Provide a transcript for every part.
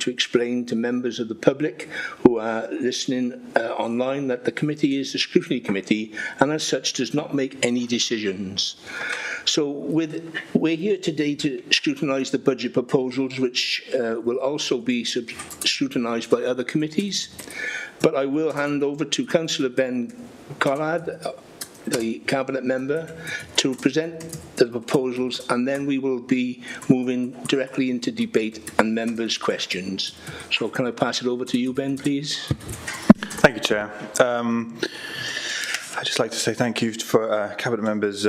to explain to members of the public who are listening online that the committee is the Scrutiny Committee and as such does not make any decisions. So we're here today to scrutinise the budget proposals, which will also be scrutinised by other committees. But I will hand over to Councillor Ben Collard, the Cabinet Member, to present the proposals, and then we will be moving directly into debate and members' questions. So can I pass it over to you, Ben, please? Thank you, Chair. I'd just like to say thank you for Cabinet Members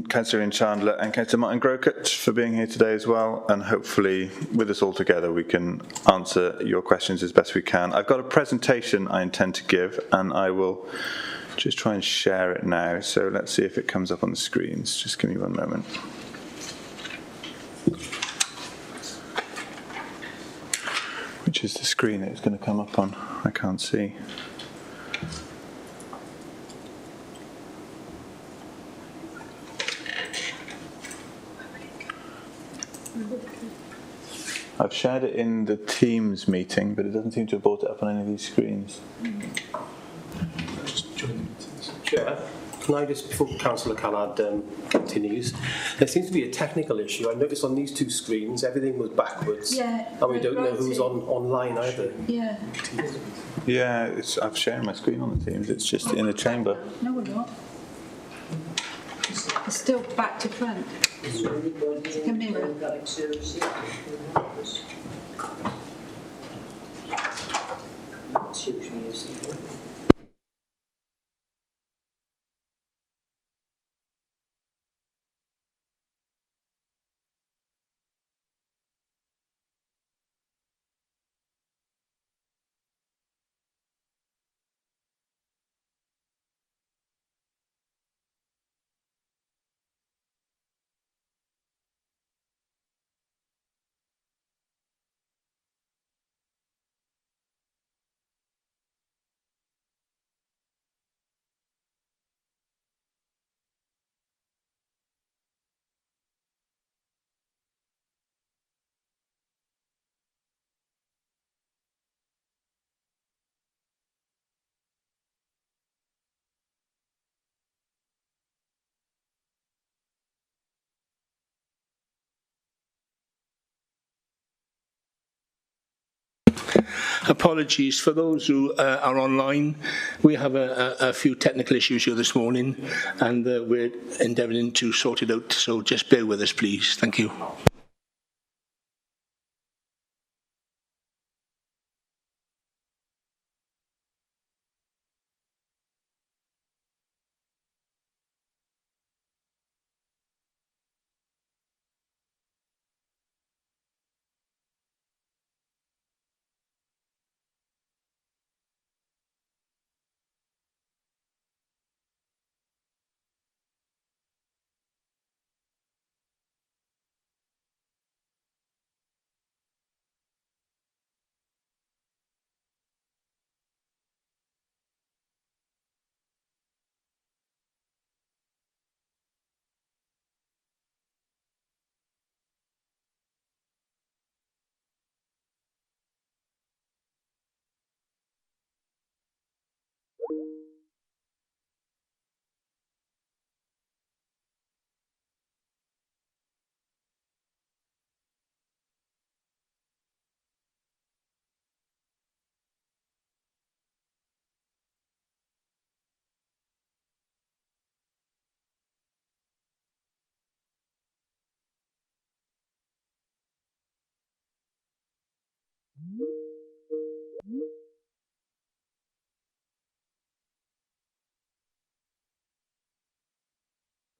Councillor Ian Chandler and Councillor Martin Grocott for being here today as well, and hopefully with us all together we can answer your questions as best we can. I've got a presentation I intend to give, and I will just try and share it now. So let's see if it comes up on the screens. Just give me one moment. Which is the screen it's going to come up on? I can't see. I've shared it in the Teams meeting, but it doesn't seem to have brought it up on any of these screens. Chair, can I just, before Councillor Callard continues, there seems to be a technical issue. I noticed on these two screens everything was backwards, and we don't know who's online either. Yeah, I've shared my screen on the Teams, it's just in the chamber. No, we're not. It's still back to front. It's like a mirror. Apologies for those who are online. We have a few technical issues here this morning, and we're endeavouring to sort it out, so just bear with us, please. Thank you.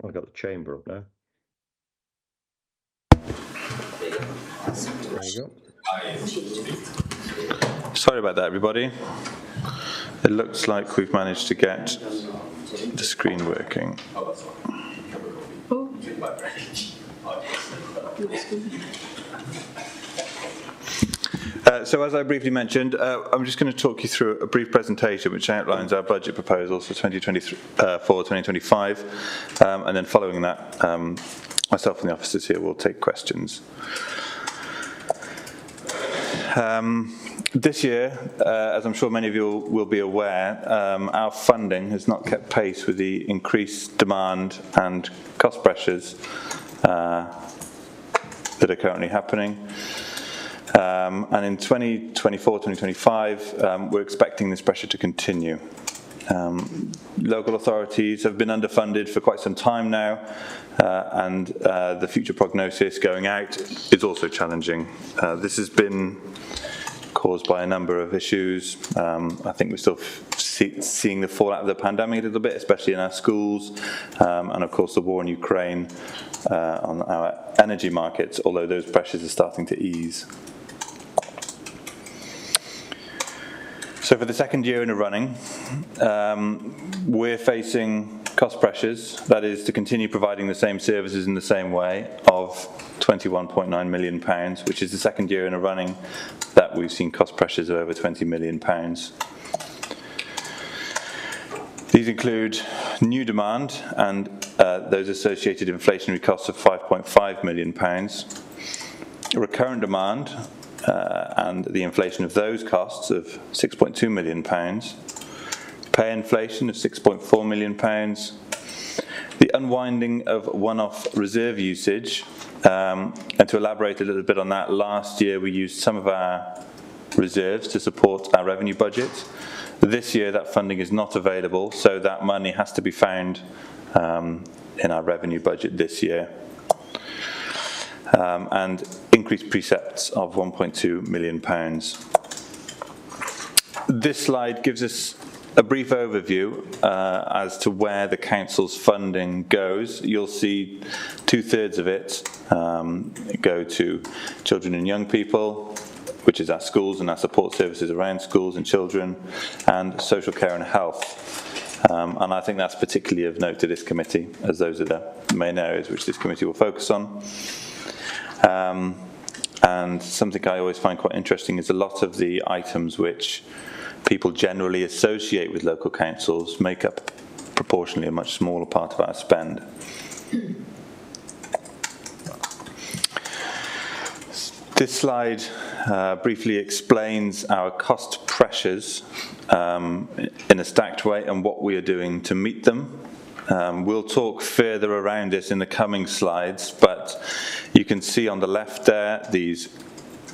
I've got the chamber up now. There you go. Sorry about that, everybody. It looks like we've managed to get the screen working. So as I briefly mentioned, I'm just going to talk you through a brief presentation which outlines our budget proposals for 2024-2025, and then following that, myself and the officers here will take questions. This year, as I'm sure many of you will be aware, our funding has not kept pace with the increased demand and cost pressures that are currently happening. And in 2024, 2025, we're expecting this pressure to continue. Local authorities have been underfunded for quite some time now, and the future prognosis going out is also challenging. This has been caused by a number of issues. I think we're still seeing the fallout of the pandemic a little bit, especially in our schools, and of course the war in Ukraine on our energy markets, although those pressures are starting to ease. So for the second year in a running, we're facing cost pressures, that is to continue providing the same services in the same way, of £21.9 million, which is the second year in a running that we've seen cost pressures of over £20 million. These include new demand and those associated inflationary costs of £5.5 million, recurrent demand and the inflation of those costs of £6.2 million, pay inflation of £6.4 million, the unwinding of one-off reserve usage, and to elaborate a little bit on that, last year we used some of our reserves to support our revenue budget. This year that funding is not available, so that money has to be found in our revenue budget this year. And increased precepts of £1.2 million. This slide gives us a brief overview as to where the council's funding goes. You'll see 2/3 of it go to children and young people, which is our schools and our support services around schools and children, and social care and health. And I think that's particularly of note to this committee, as those are the main areas which this committee will focus on. And something I always find quite interesting is a lot of the items which people generally associate with local councils make up proportionally a much smaller part of our spend. This slide briefly explains our cost pressures in a stacked way and what we are doing to meet them. We'll talk further around this in the coming slides, but you can see on the left there these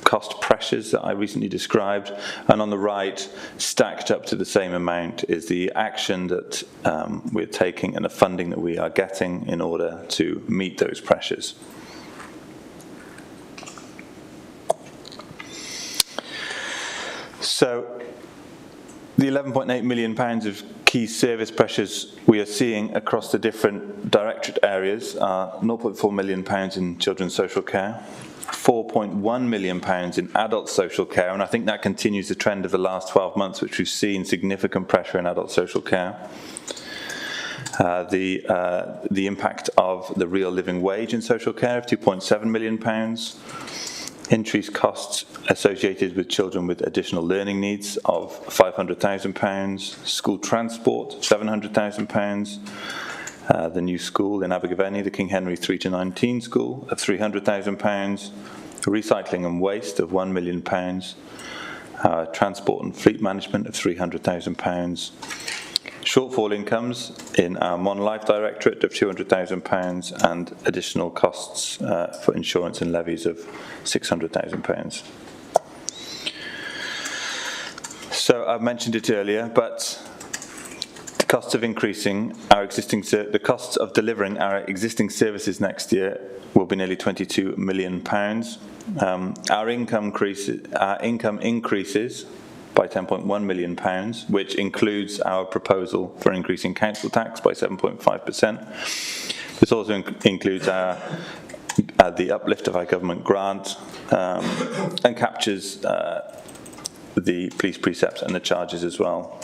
cost pressures that I recently described, and on the right, stacked up to the same amount, is the action that we're taking and the funding that we are getting in order to meet those pressures. So the £11.8 million of key service pressures we are seeing across the different directorate areas are £0.4 million in children's social care, £4.1 million in adult social care, and I think that continues the trend of the last 12 months, which we've seen significant pressure in adult social care. The impact of the real living wage in social care of £2.7 million, increased costs associated with children with additional learning needs of £500,000, school transport £700,000, the new school in Abergavenny, the King Henry 3-19 school of £300,000, recycling and waste of £1 million, transport and fleet management of £300,000, shortfall incomes in our Mon Life Directorate of £200,000, and additional costs for insurance and levies of £600,000. So I've mentioned it earlier, but the costs of the costs of delivering our existing services next year will be nearly £22 million. Our income increases by £10.1 million, which includes our proposal for increasing council tax by 7.5%. This also includes the uplift of our government grant and captures the police precepts and the charges as well.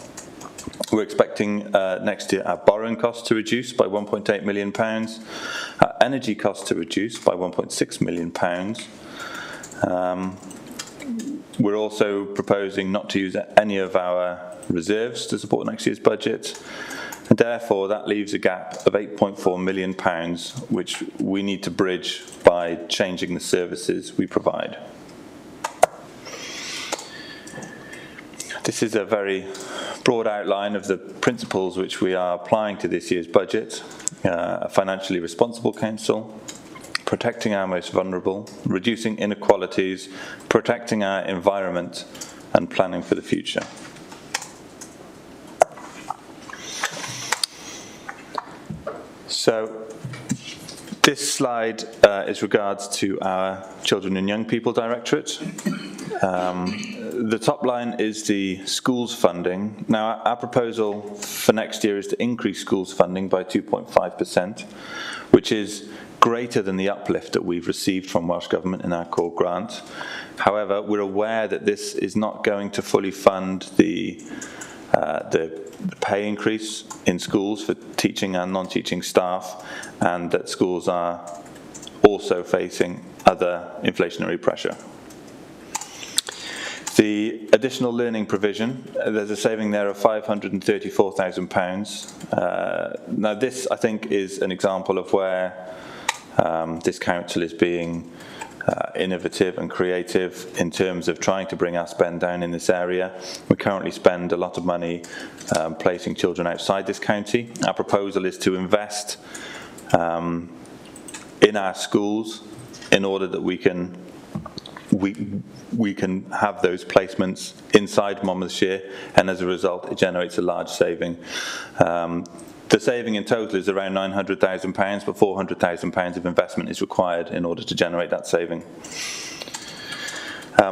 We're expecting next year our borrowing costs to reduce by £1.8 million, our energy costs to reduce by £1.6 million. We're also proposing not to use any of our reserves to support next year's budget, and therefore that leaves a gap of £8.4 million, which we need to bridge by changing the services we provide. This is a very broad outline of the principles which we are applying to this year's budget. A financially responsible council, protecting our most vulnerable, reducing inequalities, protecting our environment, and planning for the future. So this slide is regards to our Children and Young People Directorate. The top line is the schools funding. Now, our proposal for next year is to increase schools funding by 2.5%, which is greater than the uplift that we've received from Welsh Government in our core grant. However, we're aware that this is not going to fully fund the pay increase in schools for teaching and non-teaching staff, and that schools are also facing other inflationary pressure. The additional learning provision, there's a saving there of £534,000. Now this, I think, is an example of where this council is being innovative and creative in terms of trying to bring our spend down in this area. We currently spend a lot of money placing children outside this county. Our proposal is to invest in our schools in order that we can have those placements inside Monmouthshire, and as a result it generates a large saving. The saving in total is around £900,000, but £400,000 of investment is required in order to generate that saving.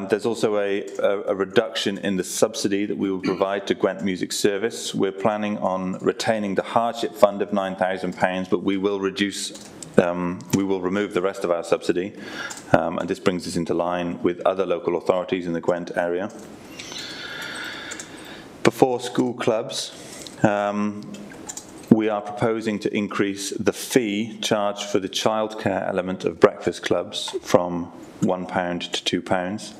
There's also a reduction in the subsidy that we will provide to Gwent Music Service. We're planning on retaining the hardship fund of £9,000, but we will remove the rest of our subsidy, and this brings us into line with other local authorities in the Gwent area. Before school clubs, we are proposing to increase the fee charged for the childcare element of breakfast clubs from £1 to £2.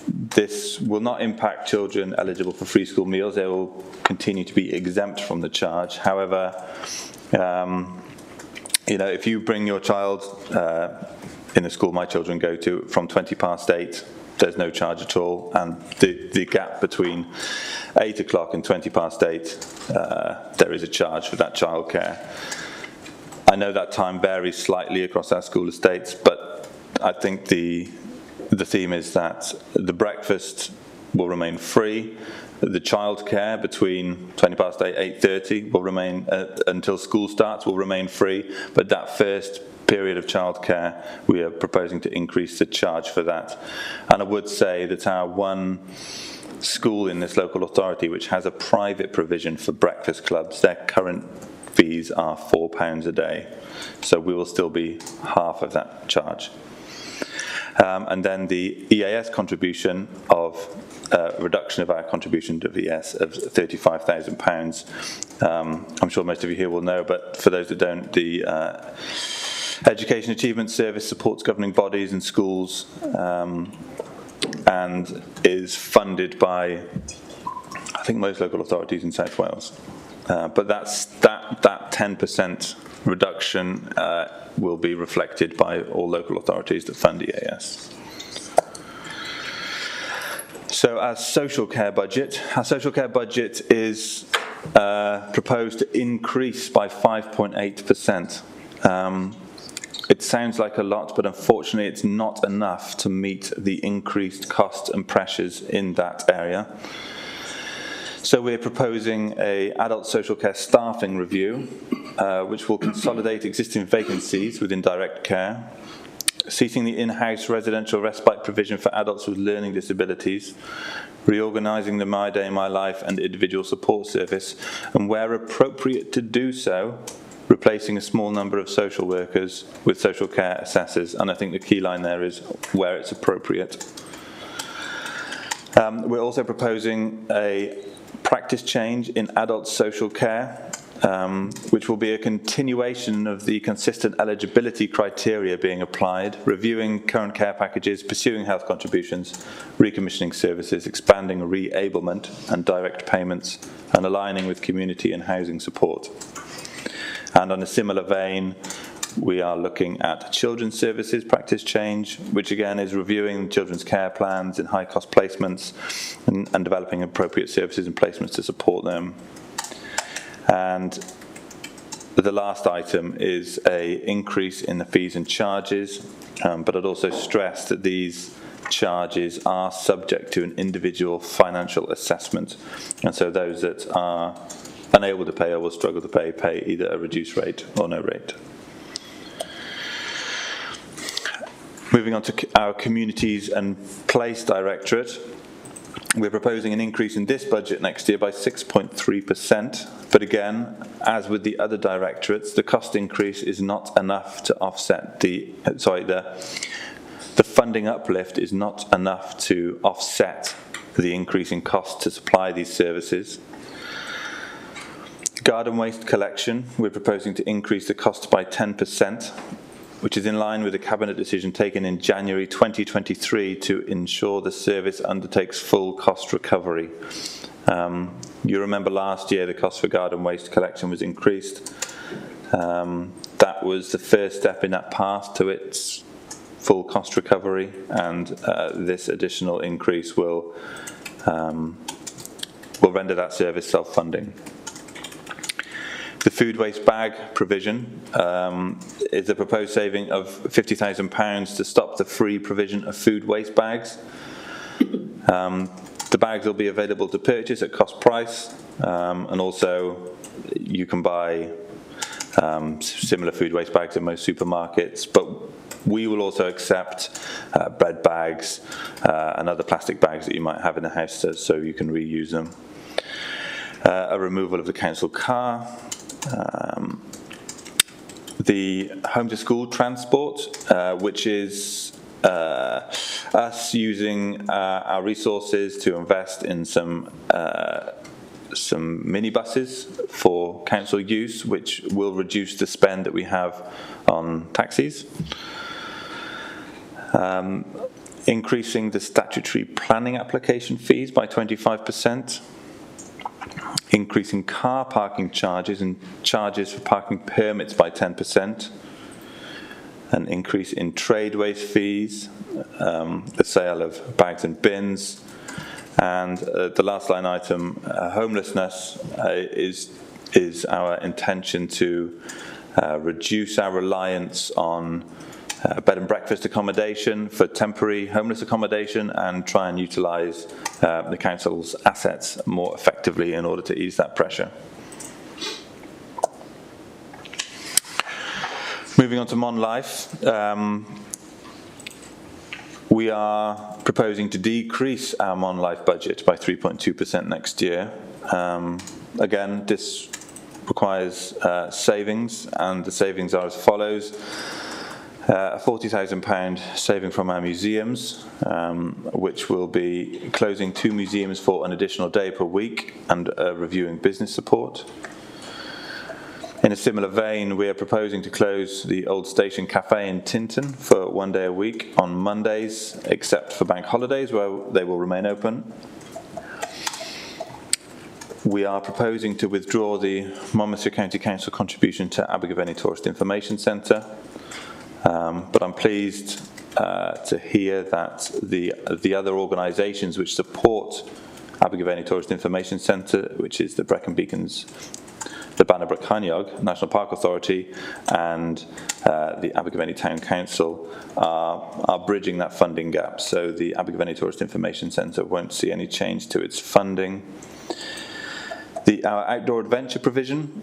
This will not impact children eligible for free school meals. They will continue to be exempt from the charge. However, if you bring your child in the school my children go to from 8:20, there's no charge at all, and the gap between 8 o'clock and 8:20, there is a charge for that childcare. I know that time varies slightly across our school estates, but I think the theme is that the breakfast will remain free. The childcare between 8:20, 8:30 will remain until school starts will remain free, but that first period of childcare we are proposing to increase the charge for that. And I would say that our one school in this local authority which has a private provision for breakfast clubs, their current fees are £4 a day, so we will still be half of that charge. And then the EAS contribution of reduction of our contribution to VS of £35,000. I'm sure most of you here will know, but for those that don't, the Education Achievement Service supports governing bodies and schools and is funded by, I think, most local authorities in South Wales. But that 10% reduction will be reflected by all local authorities that fund EAS. So our social care budget is proposed to increase by 5.8%. It sounds like a lot, but unfortunately it's not enough to meet the increased costs and pressures in that area. So we're proposing an adult social care staffing review, which will consolidate existing vacancies within direct care, ceasing the in-house residential respite provision for adults with learning disabilities, reorganising the My Day, My Life and individual support service, and where appropriate to do so, replacing a small number of social workers with social care assessors. And I think the key line there is where it's appropriate. We're also proposing a practice change in adult social care, which will be a continuation of the consistent eligibility criteria being applied, reviewing current care packages, pursuing health contributions, recommissioning services, expanding re-ablement and direct payments, and aligning with community and housing support. And on a similar vein, We are looking at children's services practice change, which again is reviewing children's care plans in high-cost placements and developing appropriate services and placements to support them. And the last item is an increase in the fees and charges, but I'd also stress that these charges are subject to an individual financial assessment, and so those that are unable to pay or will struggle to pay either a reduced rate or no rate. Moving on to our Communities and Place Directorate, we're proposing an increase in this budget next year by 6.3%, but again, as with the other directorates, the cost increase is not enough to offset the funding uplift is not enough to offset the increase in cost to supply these services. Garden waste collection, we're proposing to increase the cost by 10%, which is in line with the Cabinet decision taken in January 2023 to ensure the service undertakes full cost recovery. You remember last year the cost for garden waste collection was increased. That was the first step in that path to its full cost recovery, and this additional increase will render that service self-funding. The food waste bag provision is a proposed saving of £50,000 to stop the free provision of food waste bags. The bags will be available to purchase at cost price, and also you can buy similar food waste bags in most supermarkets, but we will also accept bread bags and other plastic bags that you might have in the house so you can reuse them. A removal of the council car. The home to school transport, which is us using our resources to invest in some minibuses for council use, which will reduce the spend that we have on taxis. Increasing the statutory planning application fees by 25%. Increasing car parking charges and charges for parking permits by 10%. An increase in trade waste fees, the sale of bags and bins, and the last line item, homelessness, is our intention to reduce our reliance on bed and breakfast accommodation for temporary homeless accommodation and try and utilise the council's assets more effectively in order to ease that pressure. Moving on to Mon Life, we are proposing to decrease our Mon Life budget by 3.2% next year. Again, this requires savings, and the savings are as follows. A £40,000 saving from our museums, which will be closing 2 museums for an additional day per week and reviewing business support. In a similar vein, we are proposing to close the Old Station Cafe in Tinton for 1 day a week on Mondays, except for bank holidays where they will remain open. We are proposing to withdraw the Monmouthshire County Council contribution to Abergavenny Tourist Information Centre. But I'm pleased to hear that the other organisations which support Abergavenny Tourist Information Centre, which is the Brecon Beacons, the Bannockburn Ceiniog National Park Authority, and the Abergavenny Town Council are bridging that funding gap. So the Abergavenny Tourist Information Centre won't see any change to its funding. Our outdoor adventure provision,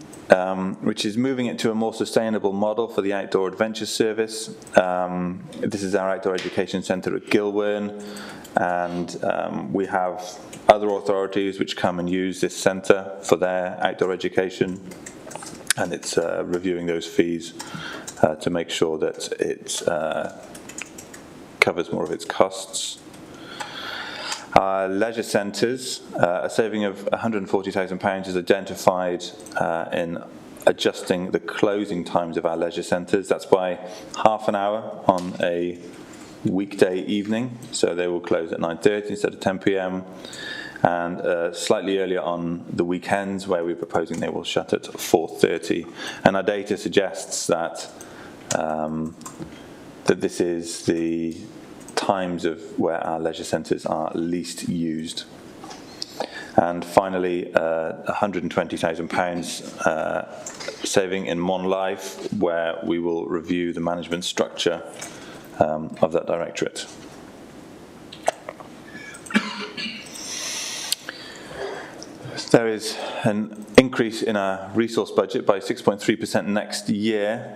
which is moving it to a more sustainable model for the outdoor adventure service. This is our outdoor education centre at Gilwern, and we have other authorities which come and use this centre for their outdoor education, and it's reviewing those fees to make sure that it covers more of its costs. Our leisure centres, a saving of £140,000 is identified in adjusting the closing times of our leisure centres. That's by half an hour on a weekday evening, so they will close at 9:30 instead of 10 p.m, and slightly earlier on the weekends, where we're proposing they will shut at 4:30. And our data suggests that that this is the times of where our leisure centres are least used. And finally, £120,000 saving in Mon Life, where we will review the management structure of that directorate. There is an increase in our resource budget by 6.3% next year,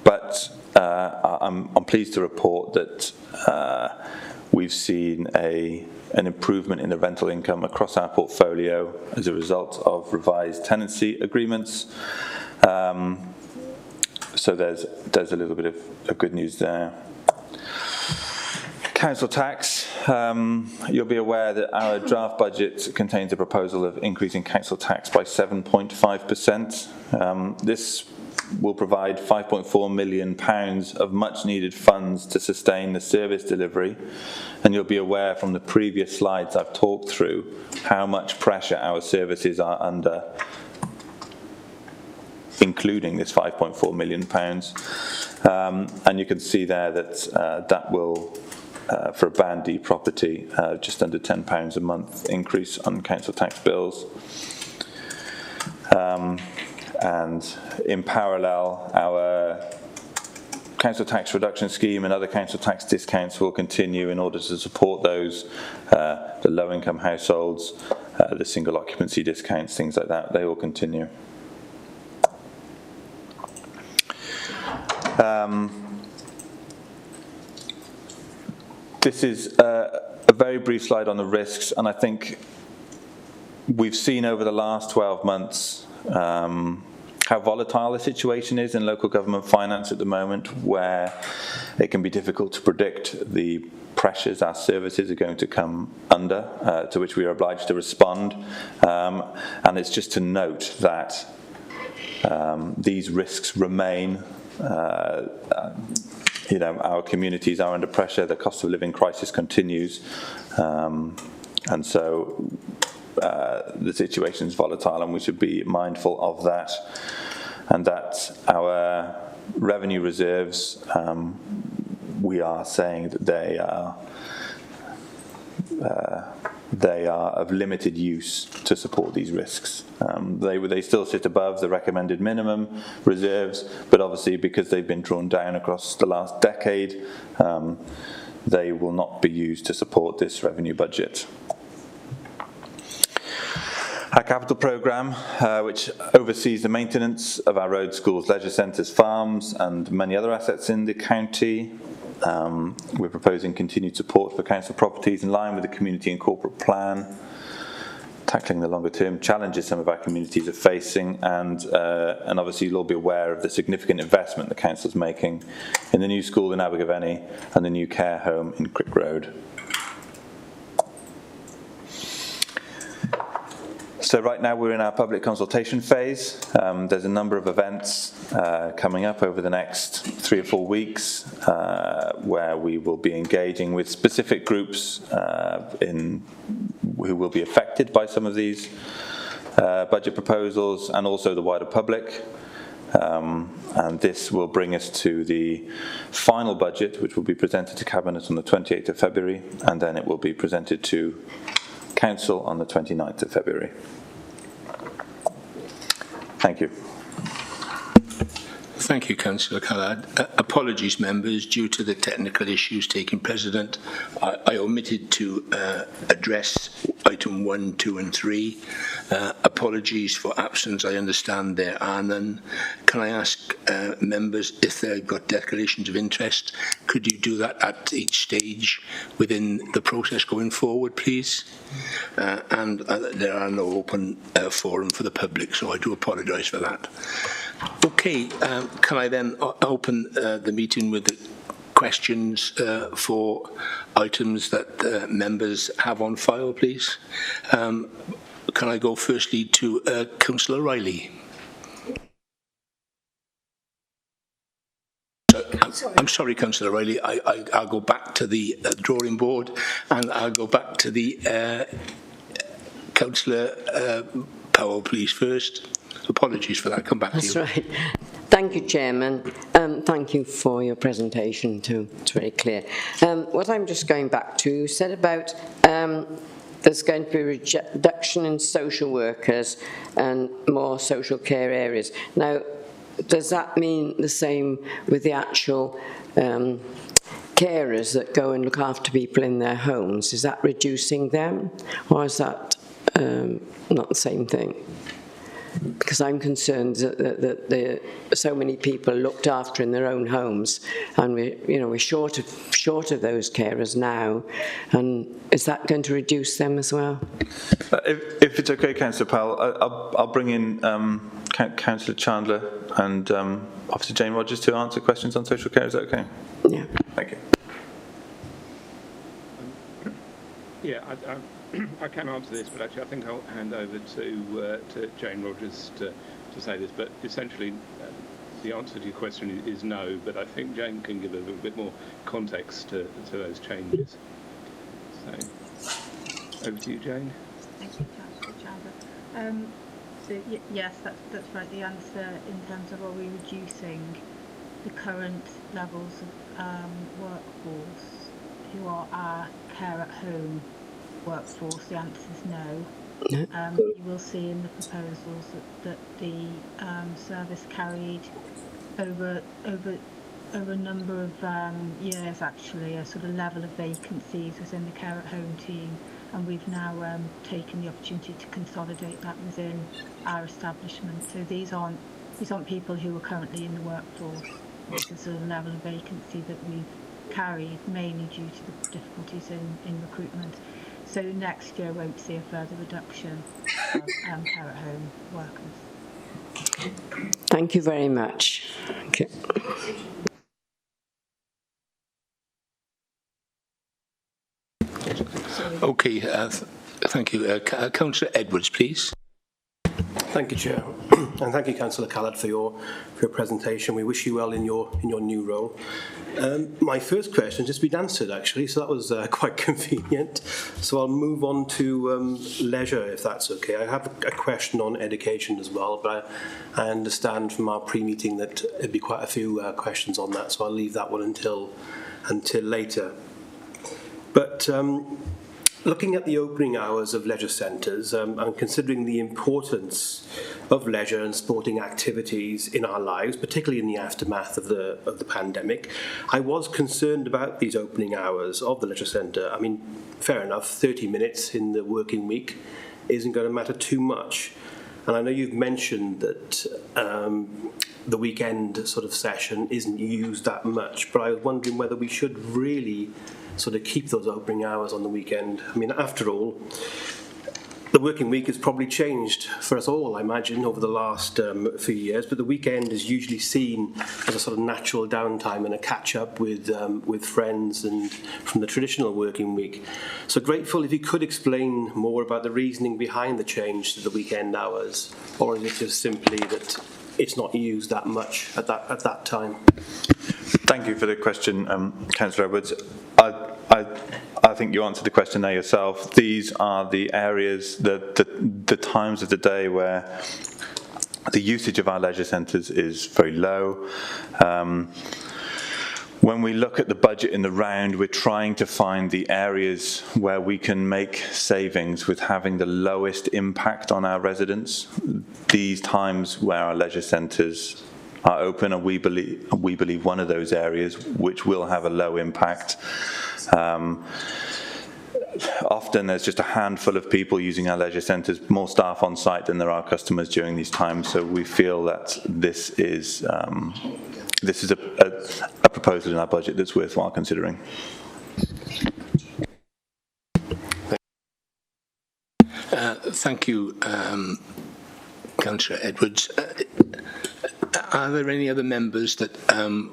but I'm pleased to report that we've seen an improvement in the rental income across our portfolio as a result of revised tenancy agreements. So there's a little bit of good news there. Council tax, you'll be aware that our draft budget contains a proposal of increasing council tax by 7.5%. This will provide £5.4 million of much needed funds to sustain the service delivery, and you'll be aware from the previous slides I've talked through how much pressure our services are under, including this £5.4 million. And you can see there that that will, for a Band D property, just under £10 a month increase on council tax bills. And in parallel, our council tax reduction scheme and other council tax discounts will continue in order to support those, the low-income households, the single occupancy discounts, things like that, they will continue. This is a very brief slide on the risks, and I think we've seen over the last 12 months how volatile the situation is in local government finance at the moment, where it can be difficult to predict the pressures our services are going to come under, to which we are obliged to respond. And it's just to note that these risks remain. Our communities are under pressure, the cost of living crisis continues, and so the situation is volatile, and we should be mindful of that, and that our revenue reserves, we are saying that they are of limited use to support these risks. They still sit above the recommended minimum reserves, but obviously because they've been drawn down across the last decade, they will not be used to support this revenue budget. Our capital programme, which oversees the maintenance of our roads, schools, leisure centres, farms and many other assets in the county. We're proposing continued support for council properties in line with the community and corporate plan, tackling the longer term challenges some of our communities are facing, and obviously you'll all be aware of the significant investment the council is making in the new school in Abergavenny and the new care home in Crick Road. So right now we're in our public consultation phase. There's a number of events coming up over the next 3 or 4 weeks where we will be engaging with specific groups who will be affected by some of these budget proposals, and also the wider public. And this will bring us to the final budget, which will be presented to Cabinet on the 28th of February, and then it will be presented to Council on the 29th of February. Thank you. Thank you, Councillor Callard. Apologies, members, due to the technical issues taking precedent, I omitted to address item 1, 2 and 3. Apologies for absence. I understand there are none. Can I ask members if they've got declarations of interest, could you do that at each stage within the process going forward, please? And there are no open forum for the public, so I do apologise for that. Okay, can I then open the meeting with the questions for items that members have on file, please? Can I go firstly to Councillor Riley? I'm sorry, Councillor Riley, I'll go back to the drawing board, and I'll go back to the Councillor Powell, please, first. Apologies for that. Come back to you. That's right. Thank you, Chairman. Thank you for your presentation too. It's very clear. What I'm just going back to, you said about there's going to be a reduction in social workers and more social care areas. Now, does that mean the same with the actual carers that go and look after people in their homes? Is that reducing them, or is that not the same thing? Because I'm concerned that so many people are looked after in their own homes, and we're short of those carers now. And is that going to reduce them as well? If it's okay, Councillor Powell, I'll bring in Councillor Chandler and Officer Jane Rogers to answer questions on social care. Is that okay? Yeah. Thank you. Yeah, I can answer this, but actually I think I'll hand over to Jane Rogers to say this. But essentially, the answer to your question is no, but I think Jane can give a little bit more context to those changes. So, over to you, Jane. Thank you, Councillor Chandler. Yes, that's right. The answer in terms of are we reducing the current levels of workforce who are our care at home workforce, the answer is no. You will see in the proposals that the service carried over a number of years actually a sort of level of vacancies within the care at home team, and we've now taken the opportunity to consolidate that within our establishment. So these aren't people who are currently in the workforce. It's a sort of level of vacancy that we've carried mainly due to the difficulties in recruitment. So next year won't see a further reduction of care at home workers. Thank you very much. Okay. Okay, thank you. Councillor Edwards, please. Thank you, Chair, and thank you, Councillor Callard, for your presentation. We wish you well in your new role. My first question has just been answered, actually, so that was quite convenient. So I'll move on to leisure, if that's okay. I have a question on education as well, but I understand from our pre-meeting that there'd be quite a few questions on that, so I'll leave that one until later. But looking at the opening hours of leisure centres and considering the importance of leisure and sporting activities in our lives, particularly in the aftermath of the pandemic, I was concerned about these opening hours of the leisure centre. I mean, fair enough, 30 minutes in the working week isn't going to matter too much. And I know you've mentioned that the weekend sort of session isn't used that much, but I was wondering whether we should really sort of keep those opening hours on the weekend. I mean, after all, the working week has probably changed for us all, I imagine, over the last few years, but the weekend is usually seen as a sort of natural downtime and a catch-up with friends and from the traditional working week. So grateful if you could explain more about the reasoning behind the change to the weekend hours, or is it just simply that it's not used that much at that time? Thank you for the question, Councillor Edwards. I think you answered the question there yourself. These are the areas, the times of the day where the usage of our leisure centres is very low. When we look at the budget in the round, we're trying to find the areas where we can make savings with having the lowest impact on our residents. These times where our leisure centres are open, and we believe one of those areas which will have a low impact. Often there's just a handful of people using our leisure centres, more staff on site than there are customers during these times. So we feel that this is a proposal in our budget that's worthwhile considering. Thank you, Councillor Edwards. Are there any other members that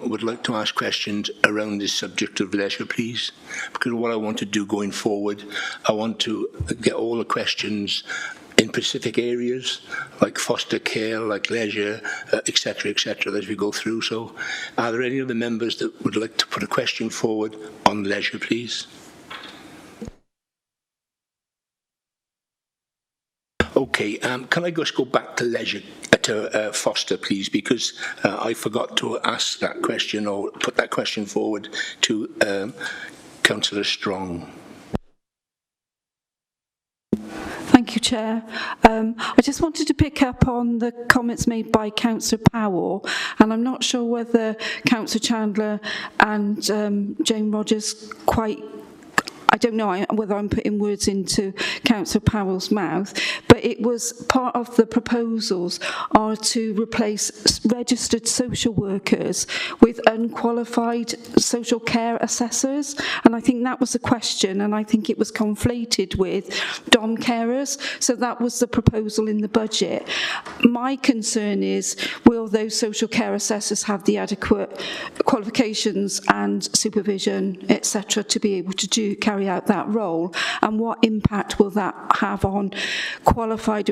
would like to ask questions around this subject of leisure, please? Because what I want to do going forward, I want to get all the questions in specific areas, like foster care, like leisure, etc., as we go through. So are there any other members that would like to put a question forward on leisure, please? Okay, can I just go back to leisure, Director Foster, please, because I forgot to ask that question or put that question forward to Councillor Strong. Thank you, Chair. I just wanted to pick up on the comments made by Councillor Powell, and I'm not sure whether Councillor Chandler and Jane Rogers quite, I don't know whether I'm putting words into Councillor Powell's mouth, but it was part of the proposals are to replace registered social workers with unqualified social care assessors, and I think that was the question, and I think it was conflated with dom carers, so that was the proposal in the budget. My concern is, will those social care assessors have the adequate qualifications and supervision, etc., to be able to carry out that role, and what impact will that have on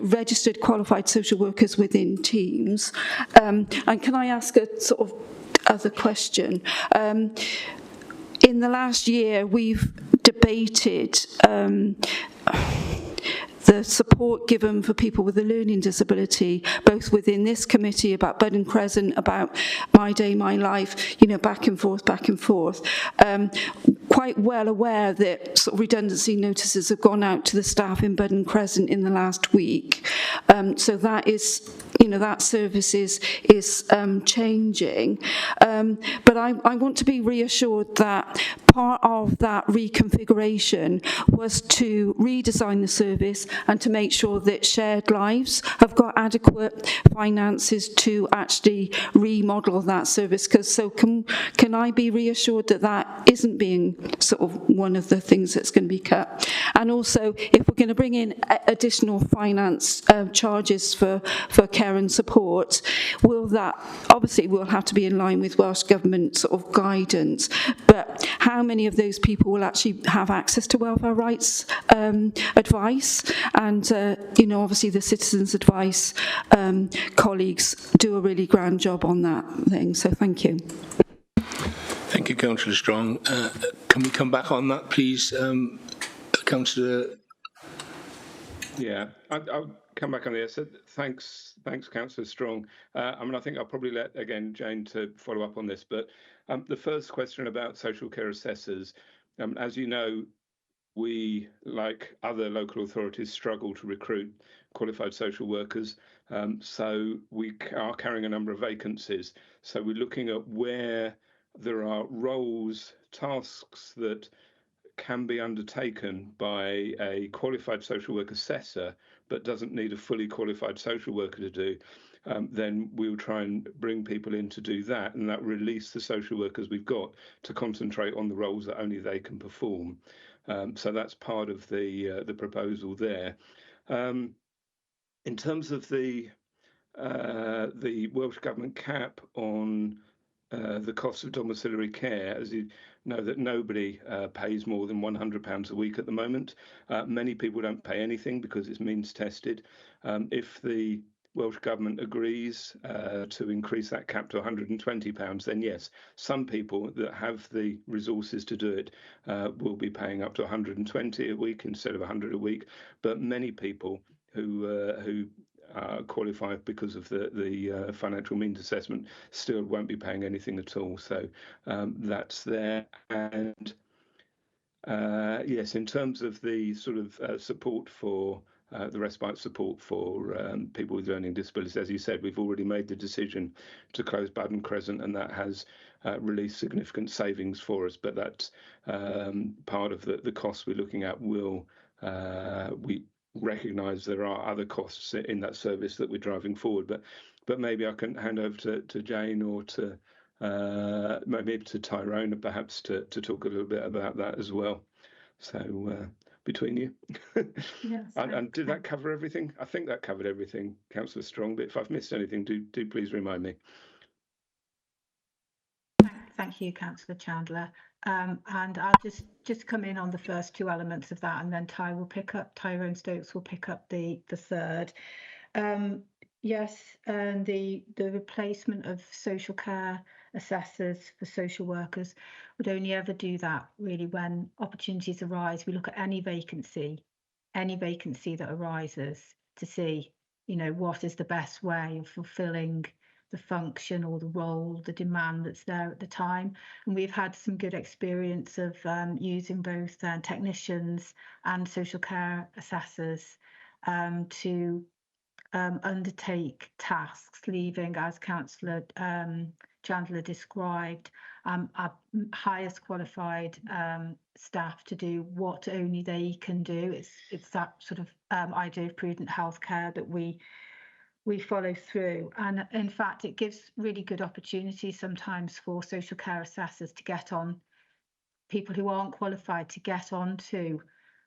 registered qualified social workers within teams? And can I ask a sort of other question? In the last year, we've debated the support given for people with a learning disability, both within this committee about Bud and Crescent, about My Day, My Life, you know, back and forth. Quite well aware that sort of redundancy notices have gone out to the staff in Bud and Crescent in the last week. So that is, you know, that service is changing. But I want to be reassured that part of that reconfiguration was to redesign the service and to make sure that shared lives have got adequate finances to actually remodel that service. So can I be reassured that that isn't being sort of one of the things that's going to be cut? And also, if we're going to bring in additional finance charges for care and support, will that, obviously will have to be in line with Welsh Government sort of guidance, but how many of those people will actually have access to welfare rights advice? And, you know, obviously the Citizens Advice colleagues do a really grand job on that thing, so thank you. Thank you, Councillor Strong. Can we come back on that, please, Councillor? Yeah, I'll come back on this. Thanks, Councillor Strong. I mean, I think I'll probably let, again, Jane to follow up on this, but the first question about social care assessors, as you know, we, like other local authorities, struggle to recruit qualified social workers. So we are carrying a number of vacancies. So we're looking at where there are roles, tasks that can be undertaken by a qualified social work assessor, but doesn't need a fully qualified social worker to do. Then we'll try and bring people in to do that, and that release the social workers we've got to concentrate on the roles that only they can perform. So that's part of the proposal there. In terms of the Welsh Government cap on the cost of domiciliary care, as you know, that nobody pays more than £100 a week at the moment. Many people don't pay anything because it's means tested. If the Welsh Government agrees to increase that cap to £120, then yes, some people that have the resources to do it will be paying up to 120 a week instead of 100 a week. But many people who qualified because of the financial means assessment still won't be paying anything at all. So that's there. And yes, in terms of the sort of support for the respite support for people with learning disabilities, as you said, we've already made the decision to close Bud and Crescent, and that has released significant savings for us. But that's part of the costs we're looking at. We recognise there are other costs in that service that we're driving forward. But maybe I can hand over to Jane or to maybe to Tyrone, perhaps, to talk a little bit about that as well. So between you. Yes. And did that cover everything? I think that covered everything, Councillor Strong, but if I've missed anything, do please remind me. Thank you, Councillor Chandler. And I'll just come in on the first two elements of that, and then Tyrone Stokes will pick up the third. Yes, and the replacement of social care assessors for social workers would only ever do that really when opportunities arise. We look at any vacancy that arises to see you know, what is the best way of fulfilling the function or the role, the demand that's there at the time. And we've had some good experience of using both technicians and social care assessors to undertake tasks, leaving, as Councillor Chandler described, our highest qualified staff to do what only they can do. It's that sort of idea of prudent healthcare that we follow through. And in fact, it gives really good opportunities sometimes for social care assessors to get on, people who aren't qualified to get onto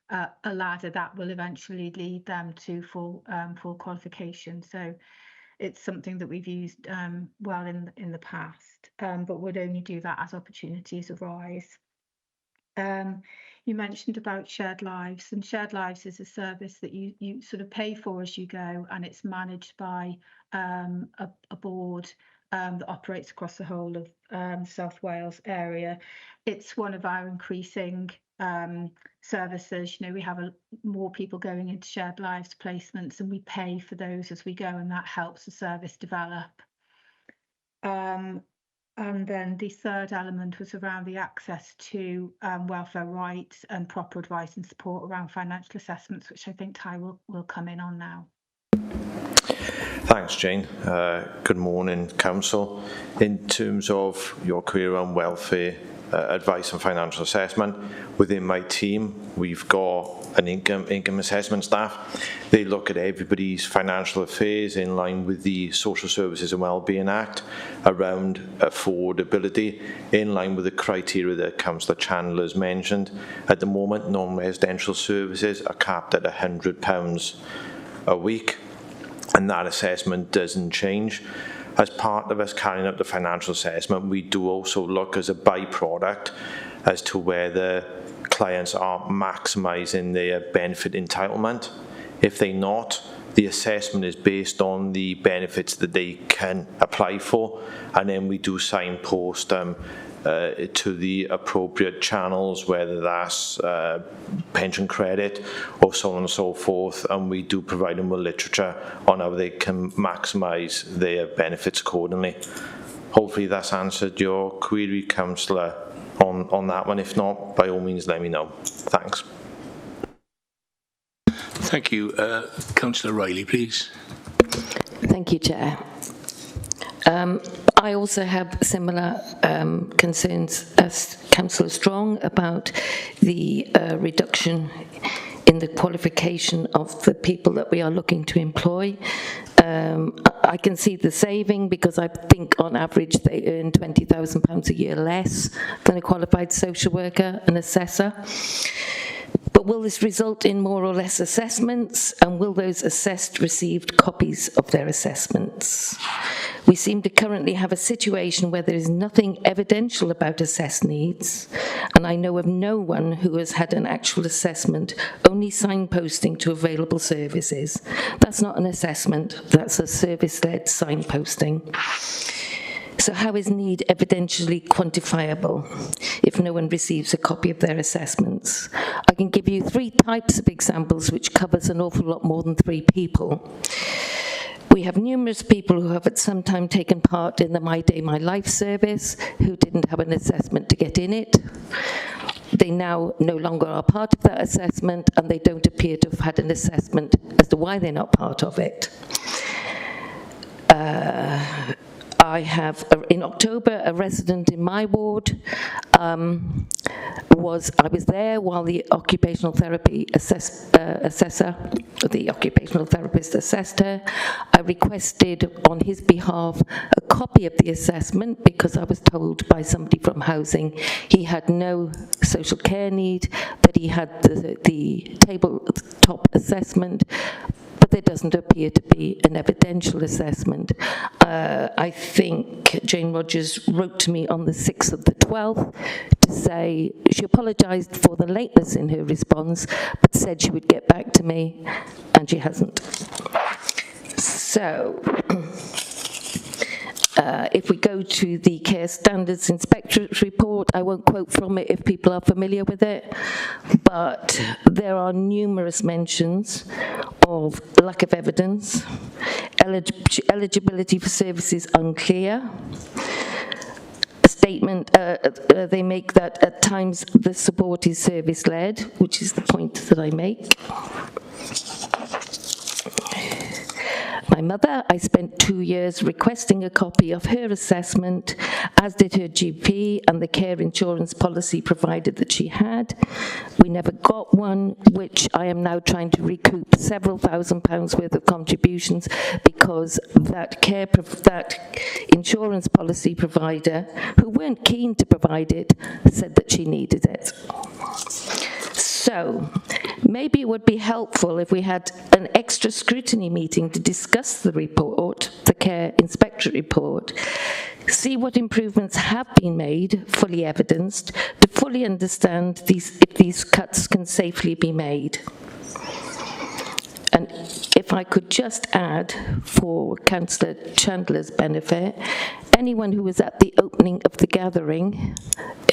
a ladder that will eventually lead them to full qualification. So it's something that we've used well in the past, but would only do that as opportunities arise. You mentioned about shared lives, and shared lives is a service that you sort of pay for as you go, and it's managed by a board that operates across the whole of South Wales area. It's one of our increasing services. You know, we have more people going into shared lives placements, and we pay for those as we go, and that helps the service develop. And then the third element was around the access to welfare rights and proper advice and support around financial assessments, which I think Ty will come in on now. Thanks, Jane. Good morning, Council. In terms of your query on welfare advice and financial assessment, within my team, we've got an income assessment staff. They look at everybody's financial affairs in line with the Social Services and Wellbeing Act around affordability, in line with the criteria that Councillor Chandler's mentioned. At the moment, non-residential services are capped at £100 a week, and that assessment doesn't change. As part of us carrying out the financial assessment, we do also look as a byproduct as to whether clients are maximising their benefit entitlement. If they're not, the assessment is based on the benefits that they can apply for, and then we do signpost them to the appropriate channels, whether that's pension credit or so on and so forth, and we do provide them with literature on how they can maximise their benefits accordingly. Hopefully that's answered your query, Councillor, on that one. If not, by all means let me know. Thanks. Thank you. Councillor Riley, please. Thank you, Chair. I also have similar concerns as Councillor Strong about the reduction in the qualification of the people that we are looking to employ. I can see the saving because I think on average they earn £20,000 a year less than a qualified social worker and assessor. But will this result in more or less assessments, and will those assessed receive copies of their assessments? We seem to currently have a situation where there is nothing evidential about assessed needs, and I know of no one who has had an actual assessment, only signposting to available services. That's not an assessment, that's a service-led signposting. So how is need evidentially quantifiable if no one receives a copy of their assessments? I can give you 3 types of examples which covers an awful lot more than 3 people. We have numerous people who have at some time taken part in the My Day, My Life service who didn't have an assessment to get in it. They now no longer are part of that assessment, and they don't appear to have had an assessment as to why they're not part of it. I have, in October, a resident in my ward. I was there while the occupational therapy assessor, the occupational therapist assessed her. I requested on his behalf a copy of the assessment because I was told by somebody from housing he had no social care need, that he had the tabletop assessment, but there doesn't appear to be an evidential assessment. I think Jane Rogers wrote to me on the 6th of the 12th to say she apologised for the lateness in her response, but said she would get back to me, and she hasn't. So, if we go to the Care Standards Inspectorate report, I won't quote from it if people are familiar with it, but there are numerous mentions of lack of evidence, eligibility for services unclear. A statement they make that at times the support is service-led, which is the point that I make. My mother, I spent 2 years requesting a copy of her assessment, as did her GP and the care insurance policy provided that she had. We never got one, which I am now trying to recoup several £1,000s worth of contributions because that insurance policy provider, who weren't keen to provide it, said that she needed it. So maybe it would be helpful if we had an extra scrutiny meeting to discuss the report, the care inspectorate report, see what improvements have been made, fully evidenced, to fully understand if these cuts can safely be made. And if I could just add, for Councillor Chandler's benefit, anyone who was at the opening of the gathering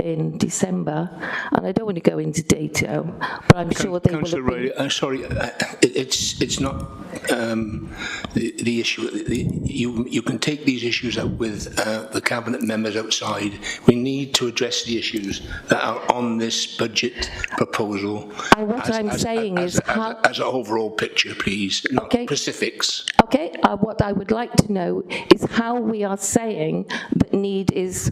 in December, and I don't want to go into detail, but I'm sure they will have been... sorry, it's not the issue. You can take these issues up with the cabinet members outside. We need to address the issues that are on this budget proposal. And what I'm saying is how... As an overall picture, please, not specifics. Okay, what I would like to know is how we are saying that need is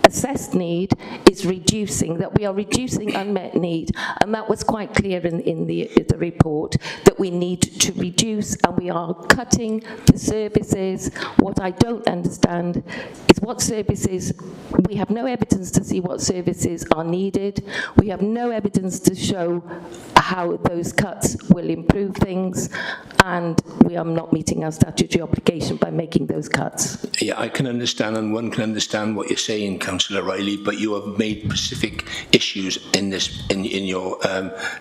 assessed need is reducing, that we are reducing unmet need, and that was quite clear in the report, that we need to reduce and we are cutting the services. What I don't understand is what services, we have no evidence to see what services are needed, we have no evidence to show how those cuts will improve things, and we are not meeting our statutory obligation by making those cuts. Yeah, I can understand, and one can understand what you're saying, Councillor Riley, but you have made specific issues in this in your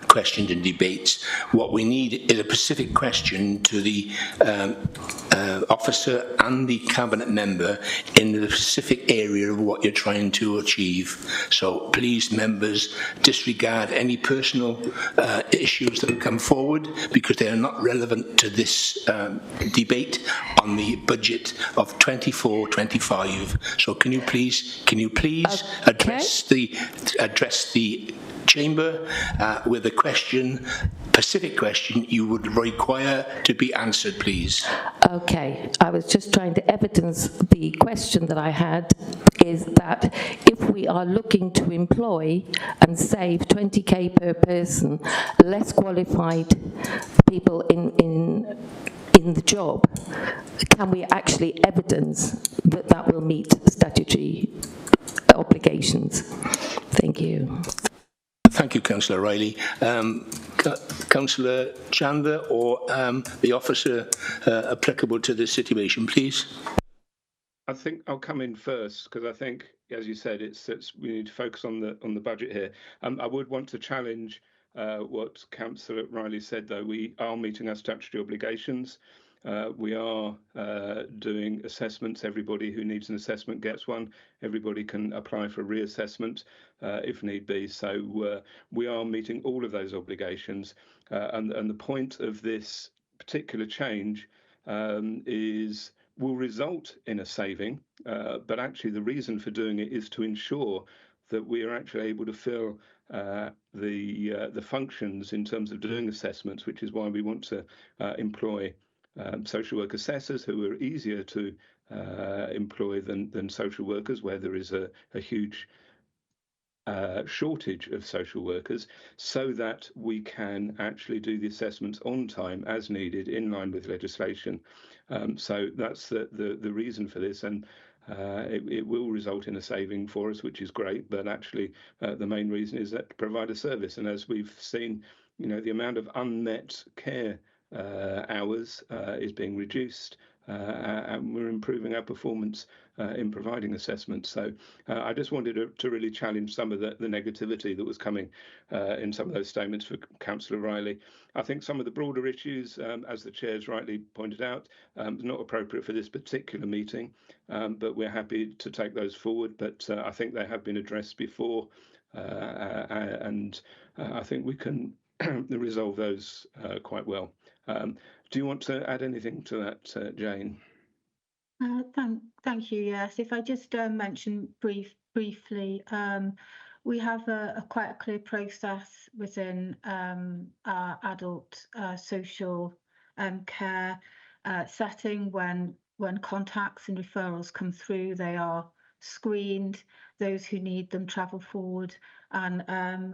questions and debates. What we need is a specific question to the officer and the cabinet member in the specific area of what you're trying to achieve. So please, members, disregard any personal issues that have come forward, because they are not relevant to this debate on the budget of 24-25. So can you please address the chamber with a question, specific question you would require to be answered, please. Okay, I was just trying to evidence the question that I had, is that if we are looking to employ and save 20k per person, less qualified people in the job, can we actually evidence that that will meet statutory obligations? Thank you. Thank you, Councillor Riley. Councillor Chandler, or the officer applicable to this situation, please. I think I'll come in first, because I think, as you said, we need to focus on the budget here. I would want to challenge what Councillor Riley said, though. We are meeting our statutory obligations. We are doing assessments. Everybody who needs an assessment gets one. Everybody can apply for a reassessment if need be. So we are meeting all of those obligations. And the point of this particular change will result in a saving, but actually the reason for doing it is to ensure that we are actually able to fill the functions in terms of doing assessments, which is why we want to employ social work assessors, who are easier to employ than social workers, where there is a huge shortage of social workers, so that we can actually do the assessments on time as needed in line with legislation. So that's the reason for this, and it will result in a saving for us, which is great, but actually the main reason is that to provide a service. And as we've seen, the amount of unmet care hours is being reduced, and we're improving our performance in providing assessments. So I just wanted to really challenge some of the negativity that was coming in some of those statements for Councillor Riley. I think some of the broader issues, as the Chair's rightly pointed out, not appropriate for this particular meeting, but we're happy to take those forward. But I think they have been addressed before, and and I think we can resolve those quite well. Do you want to add anything to that, Jane? Thank you. Yes, if I just mention briefly, we have a quite a clear process within our adult social care setting. When contacts and referrals come through, they are screened. Those who need them travel forward and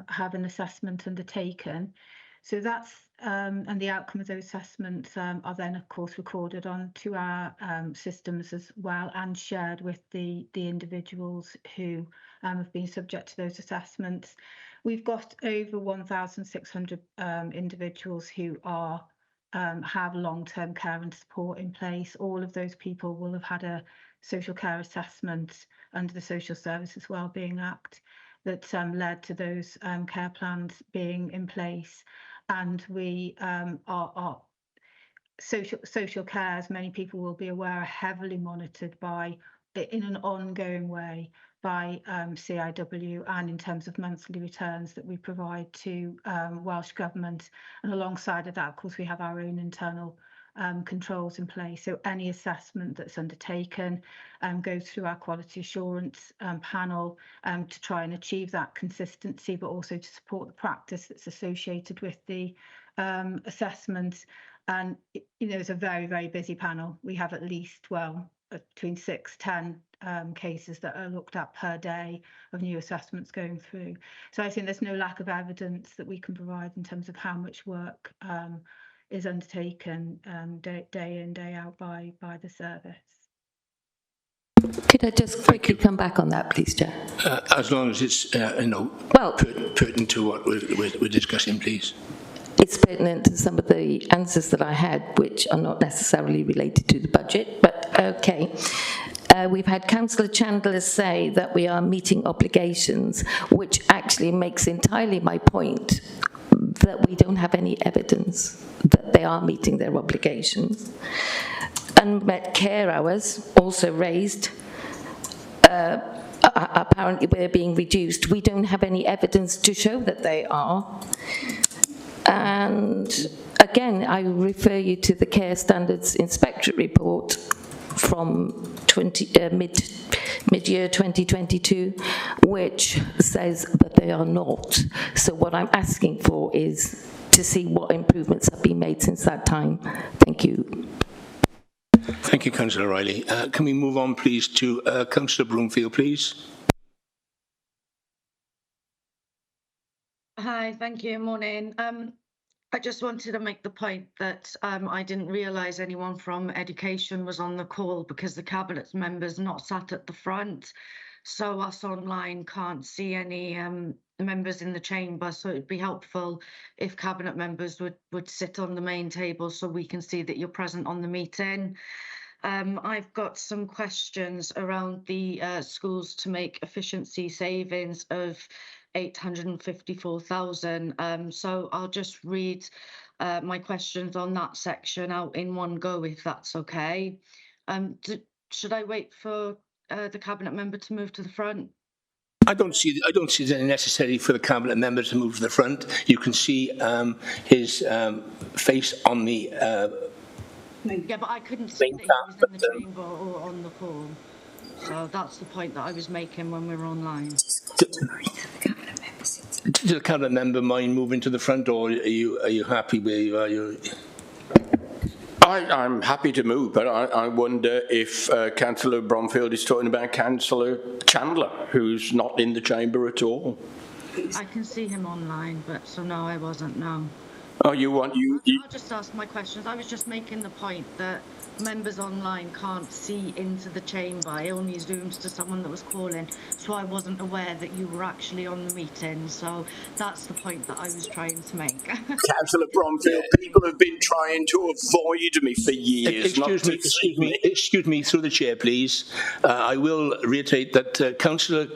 have an assessment undertaken. So that's and the outcome of those assessments are then, of course, recorded onto our systems as well and shared with the individuals who have been subject to those assessments. We've got over 1,600 individuals who are have long-term care and support in place. All of those people will have had a social care assessment under the Social Services Wellbeing Act that led to those care plans being in place. And we are social care, as many people will be aware, are heavily monitored in an ongoing way by CIW, and in terms of monthly returns that we provide to Welsh Government. And alongside of that, of course, we have our own internal controls in place. So any assessment that's undertaken goes through our quality assurance panel to try and achieve that consistency, but also to support the practice that's associated with the assessment. And it's a very, very busy panel. We have at least, between 6-10 cases that are looked at per day of new assessments going through. So I think there's no lack of evidence that we can provide in terms of how much work is undertaken day in, day out by the service. Could I just quickly come back on that, please, Chair? As long as it's pertinent to what we're discussing, please. It's pertinent to some of the answers that I had, which are not necessarily related to the budget, but okay. We've had Councillor Chandler say that we are meeting obligations, which actually makes entirely my point that we don't have any evidence that they are meeting their obligations. Unmet care hours also raised. Apparently we're being reduced. We don't have any evidence to show that they are. And again, I refer you to the Care Standards Inspectorate report from mid-year 2022, which says that they are not. So what I'm asking for is to see what improvements have been made since that time. Thank you. Thank you, Councillor Riley. Can we move on, please, to Councillor Broomfield, please? Hi, thank you. Morning. I just wanted to make the point that I didn't realise anyone from education was on the call because the Cabinet members not sat at the front. So us online can't see any members in the chamber. So it'd be helpful if Cabinet members would sit on the main table so we can see that you're present on the meeting. I've got some questions around the schools to make efficiency savings of 854,000. So I'll just read my questions on that section out in one go, if that's okay. Should I wait for the Cabinet member to move to the front? I don't see it necessary for the Cabinet member to move to the front. You can see his face on the yeah, but I couldn't see that he was in the chamber or on the call. So that's the point that I was making when we were online. Does the Cabinet member mind moving to the front, or are you happy where you are? I'm happy to move, but I wonder if Councillor Bromfield is talking about Councillor Chandler, who's not in the chamber at all. I can see him online, but so no, I wasn't. No. Oh, I'll just ask my questions. I was just making the point that members online can't see into the chamber. I only zoomed to someone that was calling, so I wasn't aware that you were actually on the meeting. So that's the point that I was trying to make. Councillor Bromfield, people have been trying to avoid me for years. Excuse me, through the chair, please. I will reiterate that Councillor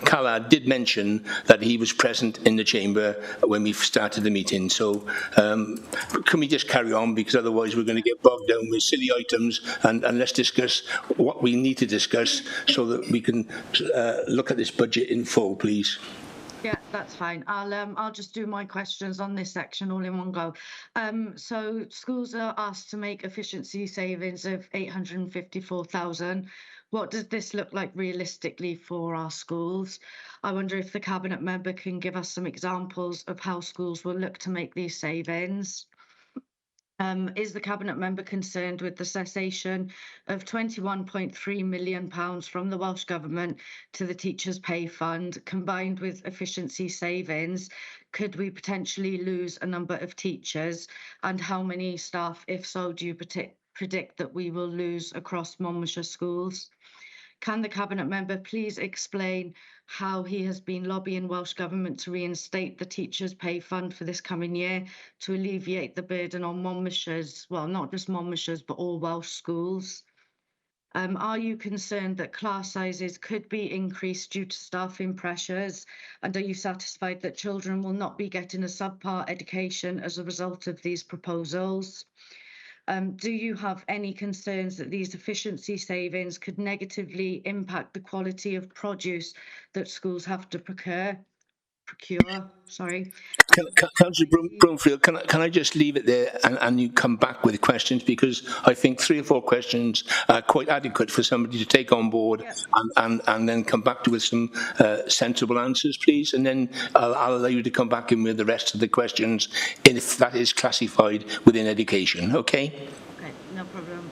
Callard did mention that he was present in the chamber when we started the meeting. So can we just carry on, because otherwise we're going to get bogged down with silly items, and let's discuss what we need to discuss so that we can look at this budget in full, please. Yeah, that's fine. I'll just do my questions on this section all in one go. So schools are asked to make efficiency savings of 854,000. What does this look like realistically for our schools? I wonder if the cabinet member can give us some examples of how schools will look to make these savings. Is the cabinet member concerned with the cessation of £21.3 million from the Welsh Government to the Teachers' Pay Fund, combined with efficiency savings? Could we potentially lose a number of teachers? And how many staff, if so, do you predict that we will lose across Monmouthshire schools? Can the cabinet member please explain how he has been lobbying Welsh Government to reinstate the Teachers' Pay Fund for this coming year to alleviate the burden on Monmouthshire's, well, not just Monmouthshire's, but all Welsh schools? Are you concerned that class sizes could be increased due to staffing pressures? And are you satisfied that children will not be getting a subpar education as a result of these proposals? Do you have any concerns that these efficiency savings could negatively impact the quality of produce that schools have to procure? Sorry. Councillor Bromfield, can I just leave it there and you come back with questions, because I think 3 or 4 questions are quite adequate for somebody to take on board. Yep. and then come back to with some sensible answers, please, and then I'll allow you to come back in with the rest of the questions if that is classified within education, okay? Okay, no problem.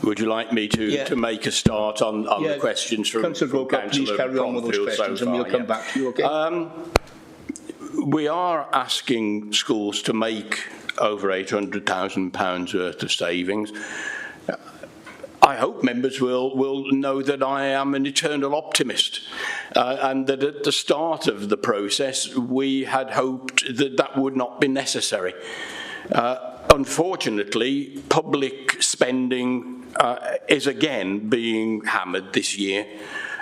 Would you like me to make a start on the questions from Councillor Broker, please carry on with those questions and we'll come back to you, okay? We are asking schools to make over £800,000 worth of savings. I hope members will know that I am an eternal optimist and that at the start of the process we had hoped that that would not be necessary. Unfortunately, public spending is again being hammered this year,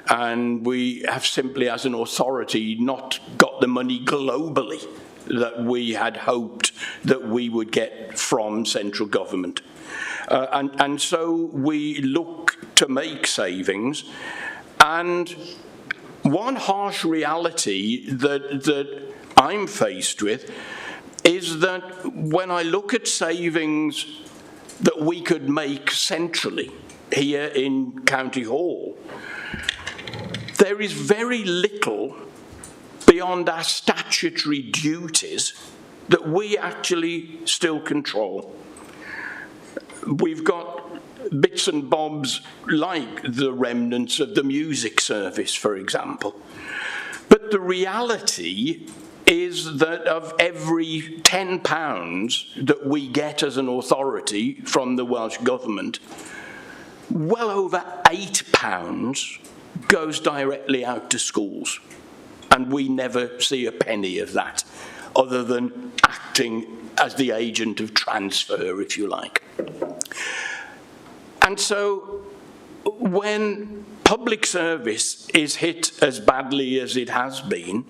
and we have simply, as an authority, not got the money globally that we had hoped that we would get from central government. And so we look to make savings, and one harsh reality that I'm faced with is that when I look at savings that we could make centrally here in County Hall, there is very little beyond our statutory duties that we actually still control. We've got bits and bobs like the remnants of the music service, for example. But the reality is that of every £10 that we get as an authority from the Welsh Government, well over £8 goes directly out to schools. And we never see a penny of that, other than acting as the agent of transfer, if you like. And so when public service is hit as badly as it has been,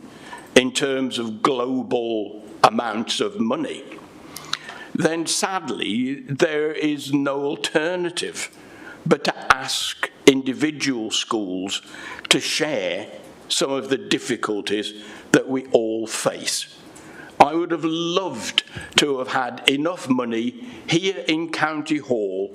in terms of global amounts of money, then sadly there is no alternative but to ask individual schools to share some of the difficulties that we all face. I would have loved to have had enough money here in County Hall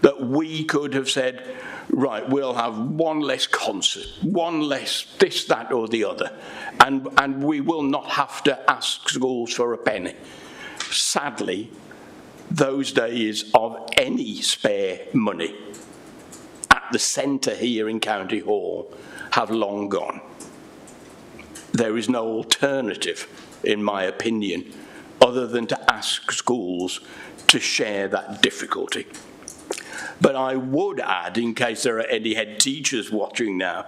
that we could have said, right, we'll have one less concert, one less this, that or the other, and we will not have to ask schools for a penny. Sadly, those days of any spare money at the centre here in County Hall have long gone. There is no alternative, in my opinion, other than to ask schools to share that difficulty. But I would add, in case there are any head teachers watching now,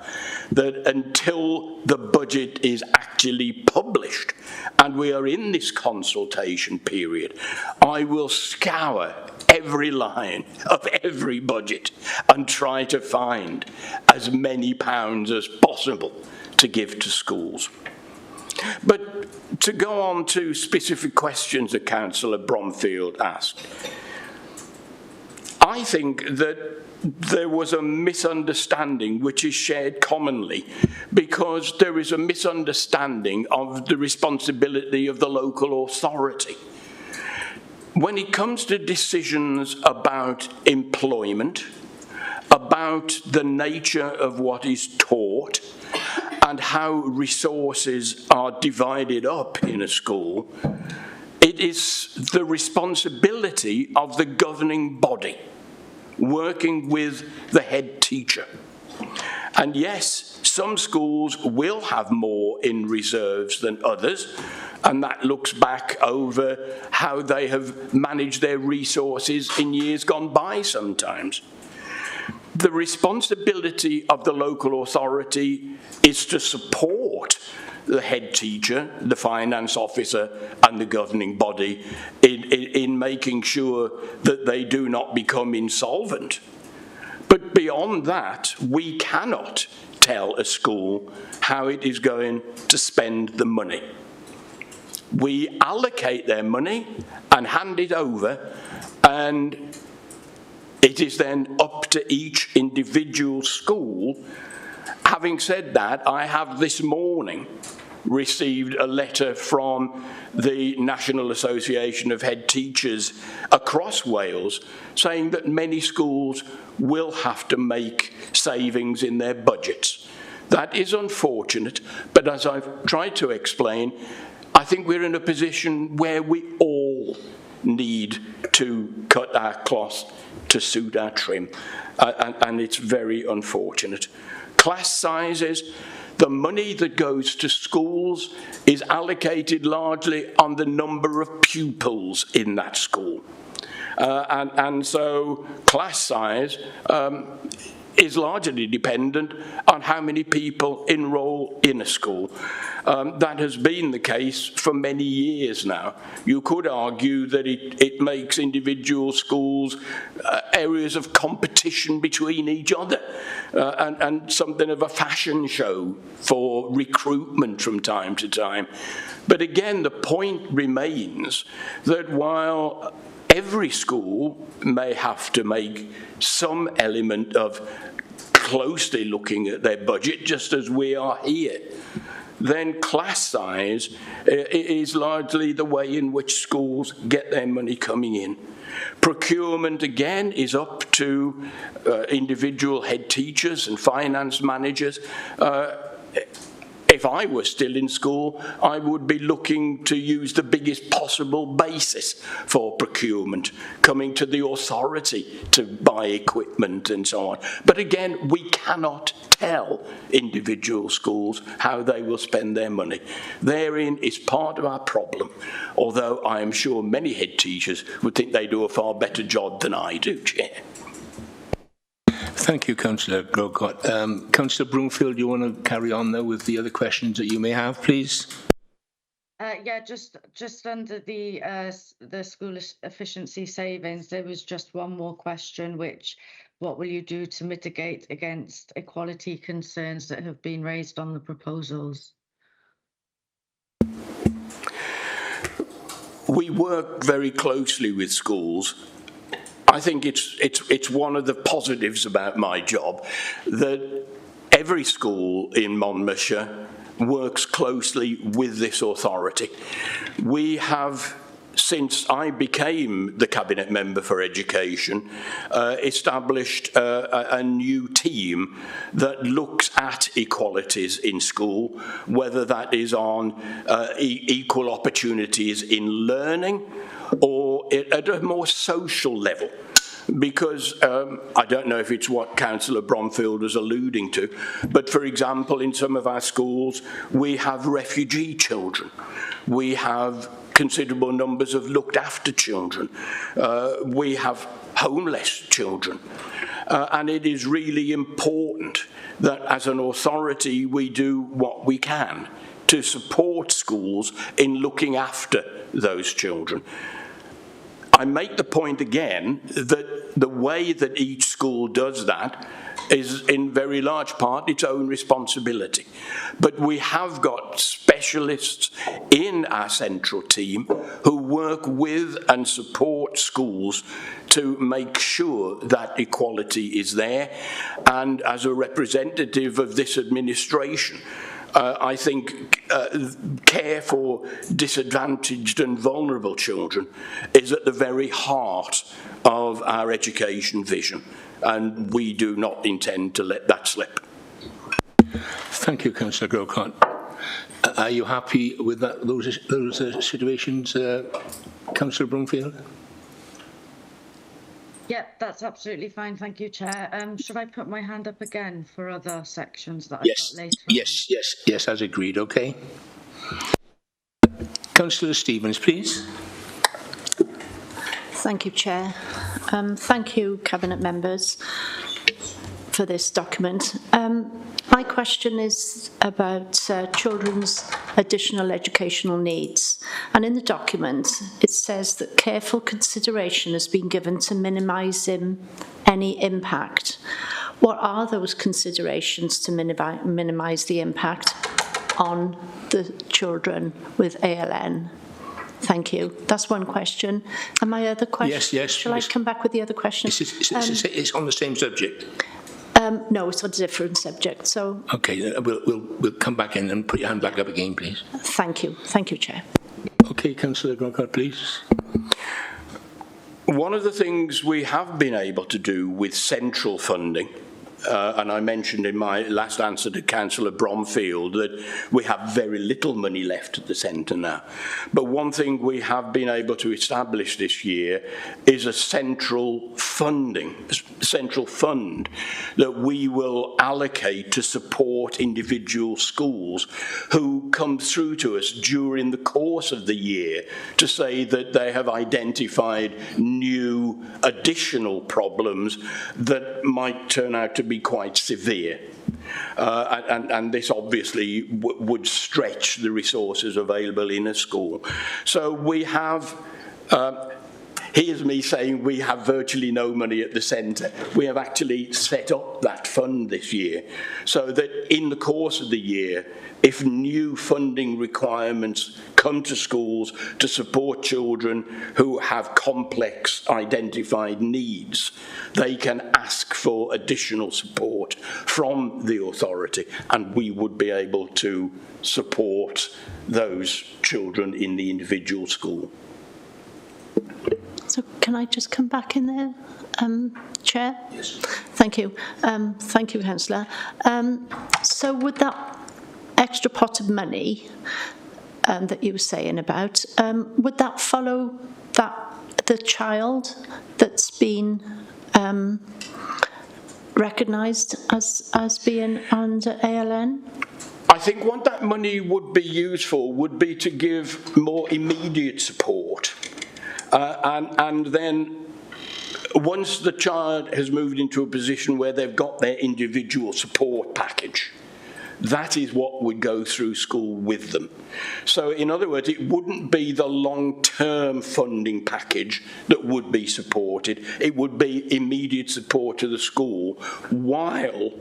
that until the budget is actually published and we are in this consultation period, I will scour every line of every budget and try to find as many pounds as possible to give to schools. But to go on to specific questions that Councillor Bromfield asked, I think that there was a misunderstanding which is shared commonly, because there is a misunderstanding of the responsibility of the local authority. When it comes to decisions about employment, about the nature of what is taught, and how resources are divided up in a school, it is the responsibility of the governing body, working with the head teacher. And yes, some schools will have more in reserves than others, and that looks back over how they have managed their resources in years gone by sometimes. The responsibility of the local authority is to support the head teacher, the finance officer, and the governing body in making sure that they do not become insolvent. But beyond that, we cannot tell a school how it is going to spend the money. We allocate their money and hand it over, and it is then up to each individual school. Having said that, I have this morning received a letter from the National Association of Head Teachers across Wales saying that many schools will have to make savings in their budgets. That is unfortunate, but as I've tried to explain, I think we're in a position where we all need to cut our cloth to suit our trim, and it's very unfortunate. Class sizes, the money that goes to schools is allocated largely on the number of pupils in that school. And so class size is largely dependent on how many people enroll in a school. That has been the case for many years now. You could argue that it makes individual schools areas of competition between each other, and something of a fashion show for recruitment from time to time. But again, the point remains that while every school may have to make some element of closely looking at their budget, just as we are here, then class size is largely the way in which schools get their money coming in. Procurement, again, is up to individual head teachers and finance managers. If I were still in school, I would be looking to use the biggest possible basis for procurement, coming to the authority to buy equipment and so on. But again, we cannot tell individual schools how they will spend their money. Therein is part of our problem, although I am sure many head teachers would think they do a far better job than I do, Chair. Thank you, Councillor Grocott. Councillor Broomfield, you want to carry on now with the other questions that you may have, please? Yeah, just under the school efficiency savings, there was just one more question, which, what will you do to mitigate against equality concerns that have been raised on the proposals? We work very closely with schools. I think it's one of the positives about my job that every school in Monmouthshire works closely with this authority. We have, since I became the Cabinet Member for Education, established a new team that looks at equalities in school, whether that is on equal opportunities in learning or at a more social level. Because I don't know if it's what Councillor Bromfield was alluding to, but for example, in some of our schools, we have refugee children. We have considerable numbers of looked after children. We have homeless children. And it is really important that as an authority, we do what we can to support schools in looking after those children. I make the point again that the way that each school does that is in very large part its own responsibility. But we have got specialists in our central team who work with and support schools to make sure that equality is there. And as a representative of this administration, I think care for disadvantaged and vulnerable children is at the very heart of our education vision, and we do not intend to let that slip. Thank you, Councillor Grocott. Are you happy with that, those situations, Councillor Broomfield? Yeah, that's absolutely fine. Thank you, Chair. Should I put my hand up again for other sections that I've got later on? Yes, as agreed, okay. Councillor Stevens, please. Thank you, Chair. Thank you, Cabinet members, for this document. My question is about children's additional educational needs. And in the document, it says that careful consideration has been given to minimising any impact. What are those considerations to minimise the impact on the children with ALN? Thank you. That's one question. And my other question... Yes. Shall I come back with the other question? It's on the same subject. No, it's on a different subject. So okay, we'll come back in and put your hand back up again, please. Thank you, Chair. Okay, Councillor Grocott, please. One of the things we have been able to do with central funding, and I mentioned in my last answer to Councillor Bromfield that we have very little money left at the centre now. But one thing we have been able to establish this year is a central fund that we will allocate to support individual schools who come through to us during the course of the year to say that they have identified new additional problems that might turn out to be quite severe. And this obviously would stretch the resources available in a school. So we have, here's me saying we have virtually no money at the centre. We have actually set up that fund this year so that in the course of the year, if new funding requirements come to schools to support children who have complex identified needs, they can ask for additional support from the authority, and we would be able to support those children in the individual school. So can I just come back in there, Chair? Yes. Thank you. Thank you, Councillor. So would that extra pot of money that you were saying about, would that follow the child that's been recognised as being under ALN? I think what that money would be used for would be to give more immediate support. And then once the child has moved into a position where they've got their individual support package, that is what would go through school with them. So in other words, it wouldn't be the long-term funding package that would be supported. It would be immediate support to the school while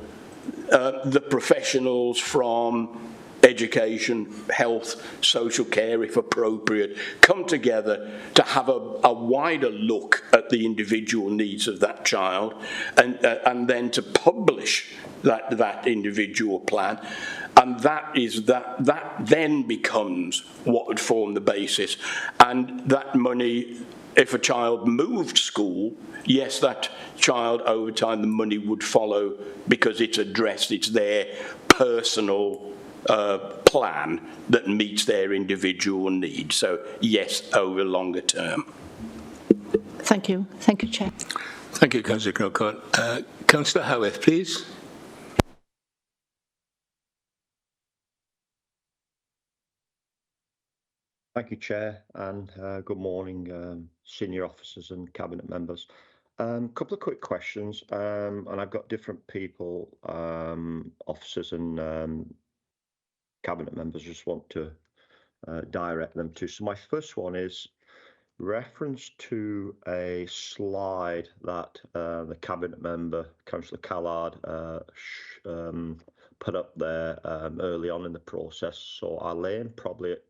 the professionals from education, health, social care, if appropriate, come together to have a wider look at the individual needs of that child and then to publish that individual plan. And that then becomes what would form the basis. And that money, if a child moved school, yes, that child over time, the money would follow because it's addressed, it's their personal plan that meets their individual needs. So yes, over longer term. Thank you, Chair. Thank you, Councillor Grocott. Councillor Howarth, please. Thank you, Chair, and good morning, senior officers and cabinet members. Couple of quick questions, and I've got different people, officers and cabinet members, just want to direct them to. So my first one is, reference to a slide that the Cabinet member, Councillor Callard, put up there early on in the process. So I'll aim probably at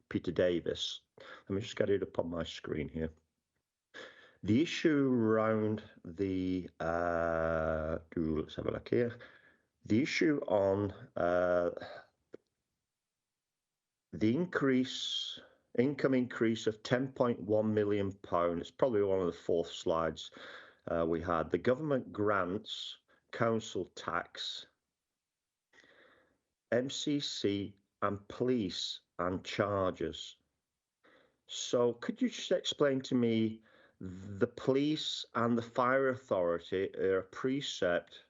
Peter Davis. Let me just get it up on my screen here. The issue around the, let's have a look here. The issue on the income increase of £10.1 million, it's probably one of the fourth slides we had. The government grants, council tax, MCC and police and charges. So could you just explain to me, the police and the fire authority are a precept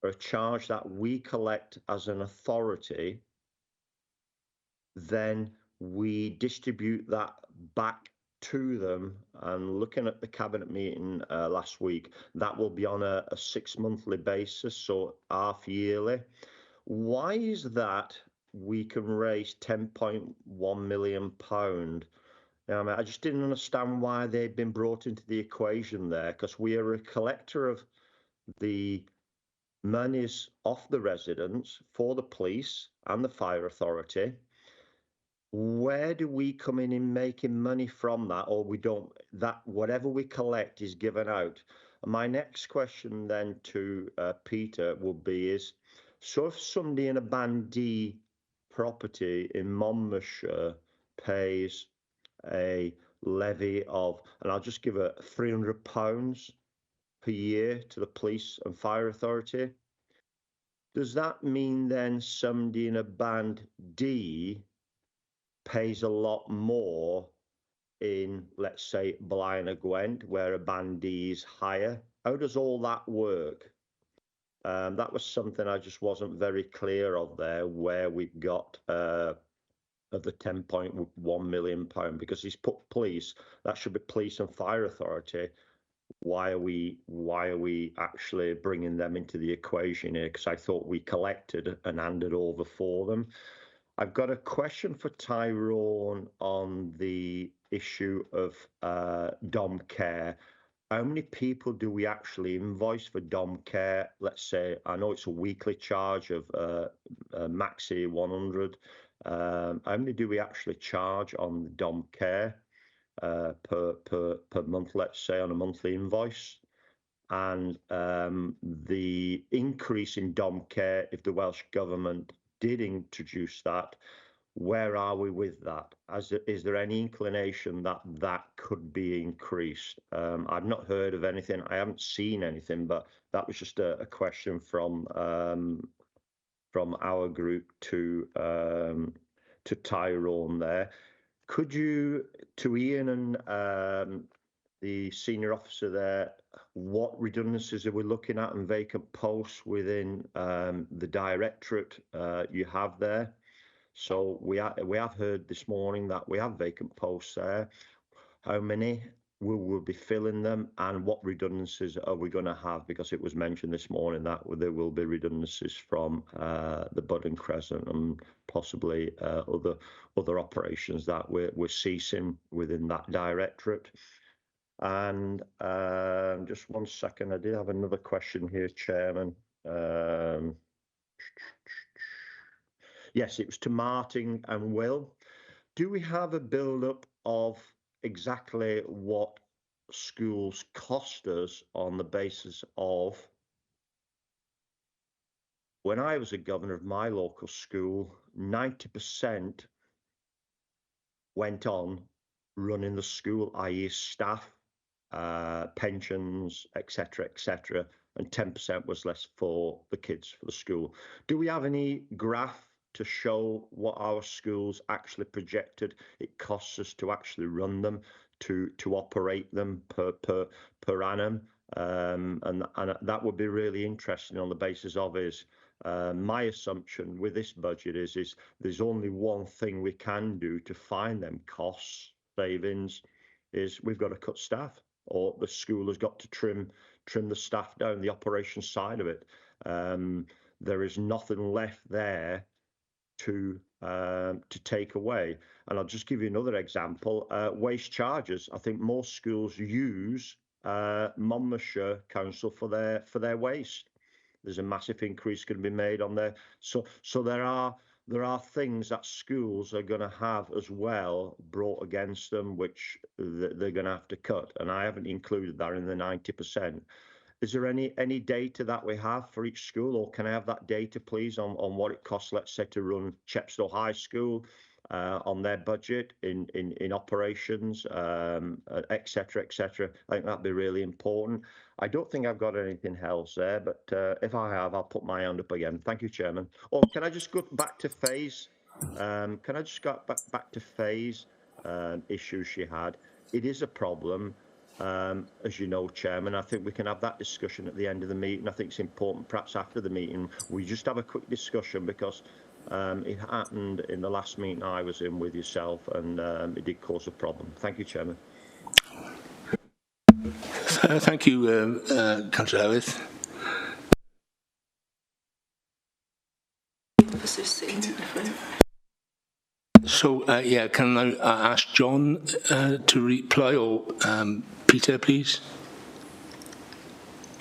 or a charge that we collect as an authority, then we distribute that back to them. And looking at the cabinet meeting last week, that will be on a 6 monthly basis, so half yearly. Why is that we can raise £10.1 million? I just didn't understand why they'd been brought into the equation there, because we are a collector of the monies off the residents for the police and the fire authority. Where do we come in making money from that, or we don't? That whatever we collect is given out. And my next question then to Peter would be so if somebody in a Band D property in Monmouthshire pays a levy of, and I'll just give it £300 per year to the police and fire authority, does that mean then somebody in a Band D pays a lot more in, let's say, Blaenau Gwent, where a Band D is higher? How does all that work? That was something I just wasn't very clear of there, where we've got of the £10.1 million, because he's put police, that should be police and fire authority. Why are we actually bringing them into the equation here? Because I thought we collected and handed over for them. I've got a question for Tyrone on the issue of dom care. How many people do we actually invoice for dom care? Let's say, I know it's a weekly charge of maxi 100. How many do we actually charge on the dom care per month, let's say, on a monthly invoice? And the increase in dom care, if the Welsh Government did introduce that, where are we with that? Is there any inclination that that could be increased? I've not heard of anything. I haven't seen anything, but that was just a question from our group to Tyrone there. Could you, to Ian and the senior officer there, what redundancies are we looking at and vacant posts within the directorate you have there? So we have heard this morning that we have vacant posts there. How many will we be filling them, and what redundancies are we going to have? Because it was mentioned this morning that there will be redundancies from the Bud and Crescent and possibly other operations that we're ceasing within that directorate. And just 1 second, I did have another question here, Chairman. Yes, it was to Martin and Will. Do we have a build-up of exactly what schools cost us on the basis of, when I was a governor of my local school, 90% went on running the school, i.e. staff, pensions, etc., and 10% was less for the kids, for the school. Do we have any graph to show what our schools actually projected it costs us to actually run them, to operate them per annum? And that would be really interesting on the basis of my assumption with this budget is there's only one thing we can do to find them cost savings, is we've got to cut staff, or the school has got to trim the staff down, the operations side of it. There is nothing left there to take away. And I'll just give you another example. Waste charges. I think most schools use Monmouthshire Council for their waste. There's a massive increase going to be made on there. So there are things that schools are going to have as well brought against them, which they're going to have to cut. And I haven't included that in the 90%. Is there any data that we have for each school, or can I have that data, please, on what it costs, let's say, to run Chepstow High School on their budget in operations, et cetera, et cetera? I think that'd be really important. I don't think I've got anything else there, but if I have, I'll put my hand up again. Thank you, Chairman. Oh, can I just go back to Faye's? Can I just go back to Faye's issue she had? It is a problem. As you know, Chairman, I think we can have that discussion at the end of the meeting. I think it's important, perhaps after the meeting, we just have a quick discussion, because it happened in the last meeting I was in with yourself, and it did cause a problem. Thank you, Chairman. Thank you, Councillor Howarth. So, yeah, can I ask John to reply, or Peter, please?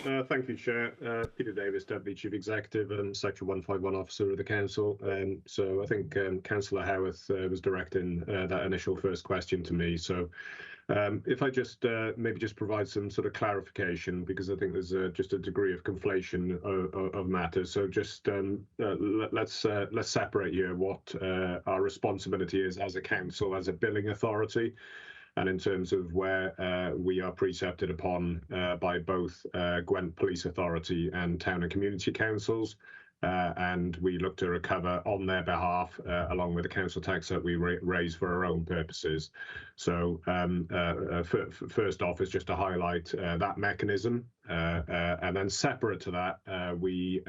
Thank you, Chair. Peter Davis, Deputy Chief Executive and Section 151 Officer of the Council. So I think Councillor Howarth was directing that initial first question to me. So if I just maybe just provide some sort of clarification, because I think there's just a degree of conflation of matters. So just let's separate here what our responsibility is as a council, as a billing authority, and in terms of where we are precepted upon by both Gwent Police Authority and Town and Community Councils, and we look to recover on their behalf along with the council tax that we raise for our own purposes. So first off is just to highlight that mechanism, and then separate to that, we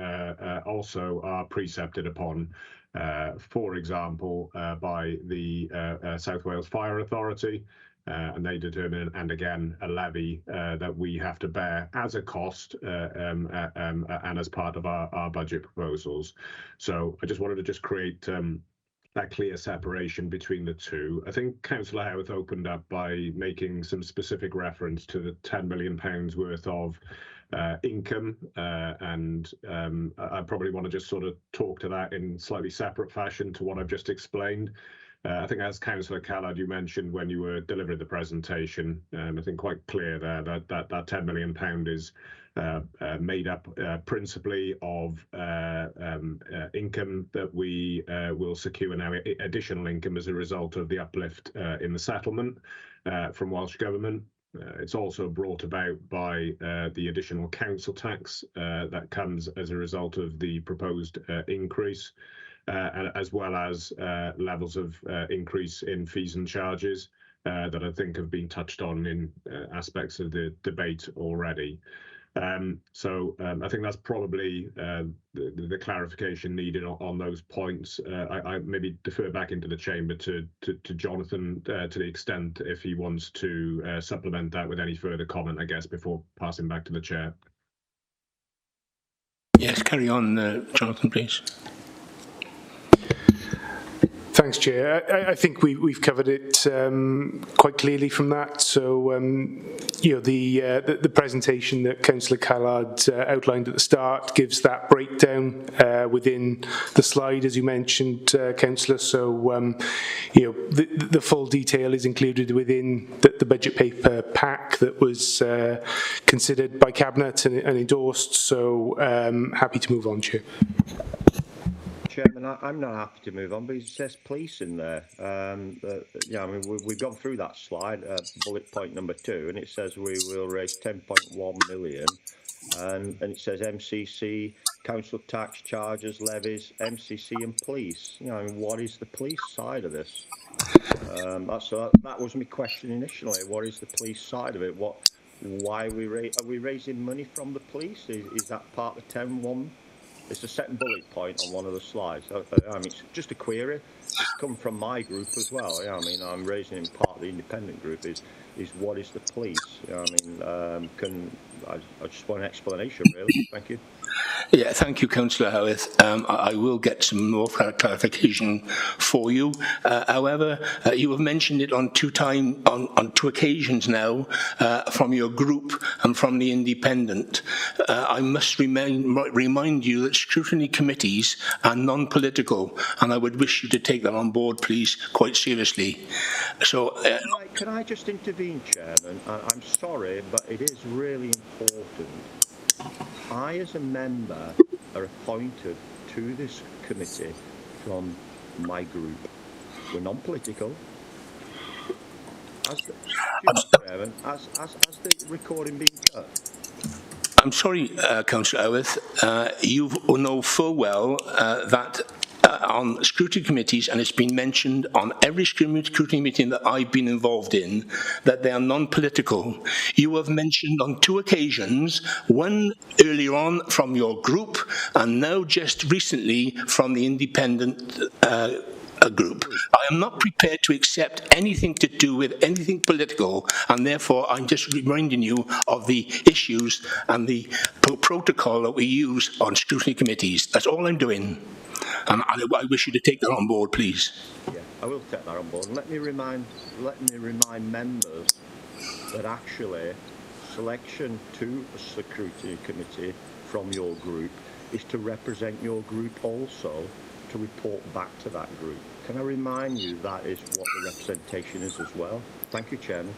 also are precepted upon, for example, by the South Wales Fire Authority, and they determine, and again, a levy that we have to bear as a cost and as part of our budget proposals. So I just wanted to create that clear separation between the two. I think Councillor Howarth opened up by making some specific reference to the £10 million worth of income, and I probably want to just sort of talk to that in slightly separate fashion to what I've just explained. I think, as Councillor Callard, you mentioned when you were delivering the presentation, I think quite clear there that £10 million is made up principally of income that we will secure now, additional income as a result of the uplift in the settlement from Welsh Government. It's also brought about by the additional council tax that comes as a result of the proposed increase, as well as levels of increase in fees and charges that I think have been touched on in aspects of the debate already. So I think that's probably the clarification needed on those points. I maybe defer back into the chamber to Jonathan to the extent if he wants to supplement that with any further comment, I guess, before passing back to the chair. Yes, carry on, Jonathan, please. Thanks, Chair. I think we've covered it quite clearly from that. So, you know, the presentation that Councillor Callard outlined at the start gives that breakdown within the slide, as you mentioned, Councillor. So, you know, the full detail is included within the budget paper pack that was considered by Cabinet and endorsed. So, happy to move on, Chair. Chairman, I'm not happy to move on, but it says police in there. Yeah, I mean, we've gone through that slide, bullet point number 2, and it says we will raise 10.1 million, and it says MCC, council tax, charges, levies, MCC and police. You know, I mean, what is the police side of this? That was my question initially. What is the police side of it? Why are we raising money from the police? Is that part of the 10.1? It's a second bullet point on one of the slides. I mean, it's just a query. It's come from my group as well. Yeah, I mean, I'm raising in part of the independent group is what is the police? Yeah, I mean, I just want an explanation, really. Thank you. Yeah, thank you, Councillor Howarth. I will get some more clarification for you. However, you have mentioned it on two occasions now from your group and from the Independent. I must remind you that scrutiny committees are non-political, and I would wish you to take that on board, please, quite seriously. So, can I just intervene, Chairman? I'm sorry, but it is really important. I, as a member, are appointed to this committee from my group. We're non-political. Has the recording been cut? I'm sorry, Councillor Howarth. You know full well that on scrutiny committees, and it's been mentioned on every scrutiny meeting that I've been involved in, that they are non-political. You have mentioned on two occasions, one earlier on from your group, and now just recently from the Independent group. I am not prepared to accept anything to do with anything political, and therefore I'm just reminding you of the issues and the protocol that we use on scrutiny committees. That's all I'm doing. And I wish you to take that on board, please. Yeah, I will take that on board. And let me remind members that actually selection to a scrutiny committee from your group is to represent your group also, to report back to that group. Can I remind you that is what the representation is as well? Thank you, Chairman.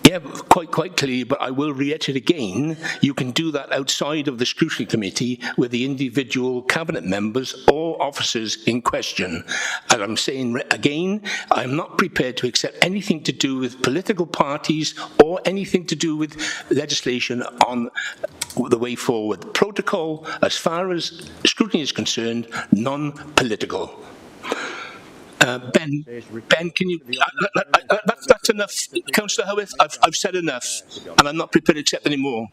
Yeah, quite clearly, but I will reiterate again, you can do that outside of the scrutiny committee with the individual cabinet members or officers in question. And I'm saying again, I'm not prepared to accept anything to do with political parties or anything to do with legislation on the way forward. Protocol, as far as scrutiny is concerned, non-political. Ben, can you? That's enough, Councillor Howarth. I've said enough, and I'm not prepared to accept any more.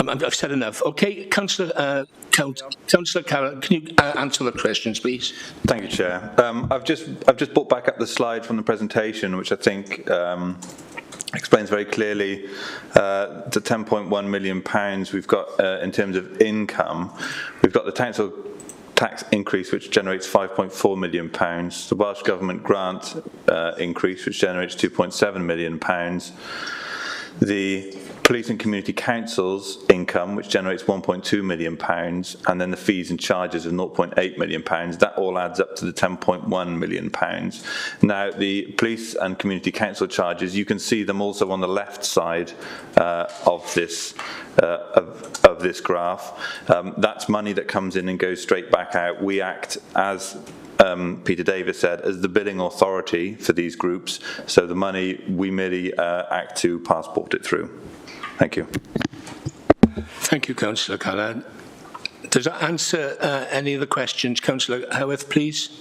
I've said enough. Okay, Councillor Carroll, can you answer the questions, please? Thank you, Chair. I've just brought back up the slide from the presentation, which I think explains very clearly the £10.1 million we've got in terms of income. We've got the council tax increase, which generates £5.4 million, the Welsh Government grant increase, which generates £2.7 million, the police and community councils income, which generates £1.2 million, and then the fees and charges of £0.8 million. That all adds up to the £10.1 million. Now, the police and community council charges, you can see them also on the left side of this graph. That's money that comes in and goes straight back out. We act as Peter Davis said, as the billing authority for these groups, so the money we merely act to passport it through. Thank you. Thank you, Councillor Callard. Does that answer any of the questions? Councillor Howarth, please.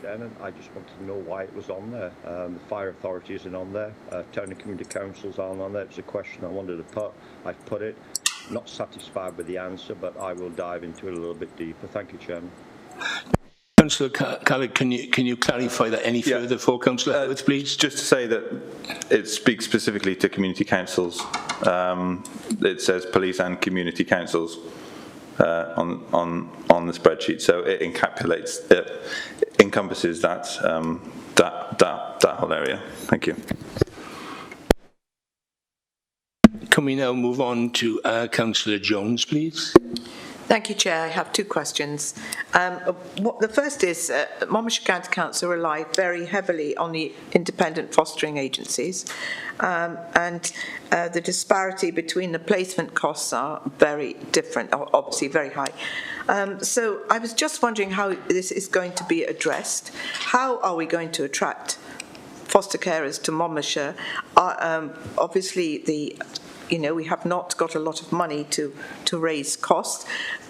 Chairman, I just wanted to know why it was on there. The fire authority isn't on there. Town and community councils aren't on there. It's a question I wanted to put. I've put it. Not satisfied with the answer, but I will dive into it a little bit deeper. Thank you, Chairman. Councillor Callard, can you clarify that any further for Councillor Howarth, please? Just to say that it speaks specifically to community councils. It says police and community councils on the spreadsheet, so it encapsulates, it encompasses that whole area. Thank you. Can we now move on to Councillor Jones, please? Thank you, Chair. I have two questions. The first is Monmouthshire County Council rely very heavily on the independent fostering agencies, and the disparity between the placement costs are very different, obviously very high. So I was just wondering how this is going to be addressed. How are we going to attract foster carers to Monmouthshire? Obviously, we have not got a lot of money to raise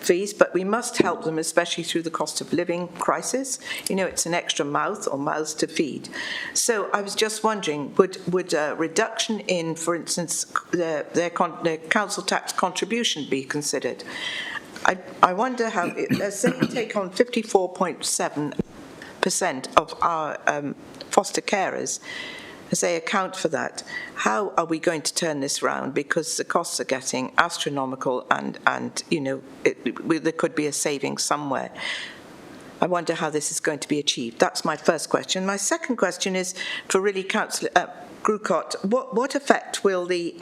fees, but we must help them, especially through the cost of living crisis. It's an extra mouth or mouths to feed. So I was just wondering, would a reduction in, for instance, their council tax contribution be considered? I wonder how, let's say you take on 54.7% of our foster carers, as they account for that, how are we going to turn this round? Because the costs are getting astronomical, and you know, there could be a saving somewhere. I wonder how this is going to be achieved. That's my first question. My second question is for really Councillor Grucott. What effect will the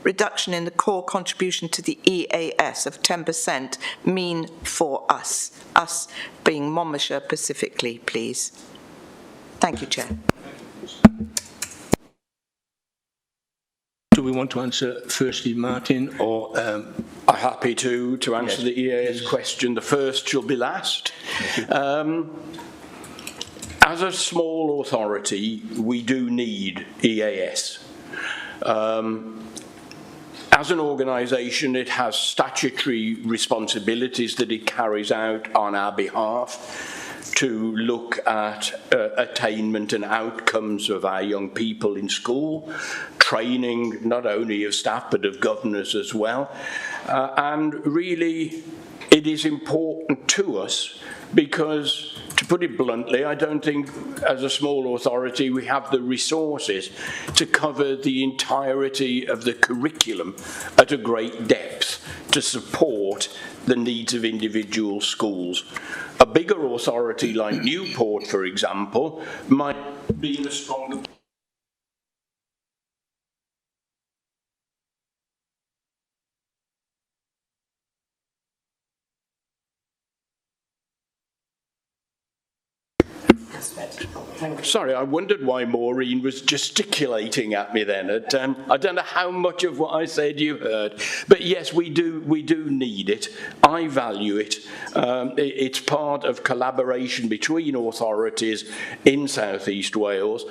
reduction in the core contribution to the EAS of 10% mean for us being Monmouthshire specifically, please? Thank you, Chair. Do we want to answer firstly, Martin, or... I'm happy to answer the EAS question. The first shall be last. As a small authority, we do need EAS. As an organisation, it has statutory responsibilities that it carries out on our behalf to look at attainment and outcomes of our young people in school, training not only of staff but of governors as well. And really, it is important to us because, to put it bluntly, I don't think as a small authority we have the resources to cover the entirety of the curriculum at a great depth to support the needs of individual schools. A bigger authority like Newport, for example, might be in a stronger Sorry, I wondered why Maureen was gesticulating at me then. I don't know how much of what I said you heard, but yes, we do need it. I value it. It's part of collaboration between authorities in South East Wales.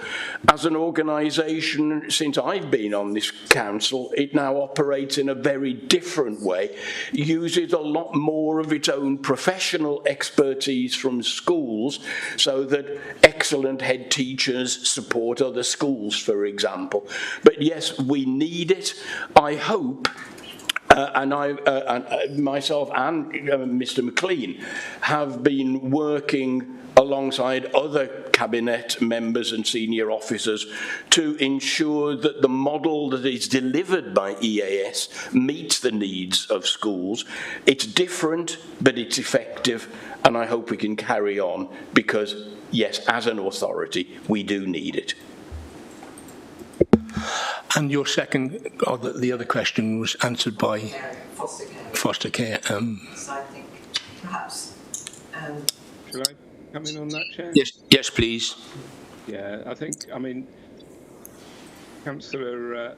As an organisation, since I've been on this council, it now operates in a very different way, uses a lot more of its own professional expertise from schools so that excellent head teachers support other schools, for example. But yes, we need it. I hope, myself and Mr. McLean have been working alongside other cabinet members and senior officers to ensure that the model that is delivered by EAS meets the needs of schools. It's different, but it's effective, and I hope we can carry on because, yes, as an authority, we do need it. And your second, or the other question was answered by foster care. So I think perhaps... Shall I come in on that, Chair? Yes, please. Yeah, I think, Councillor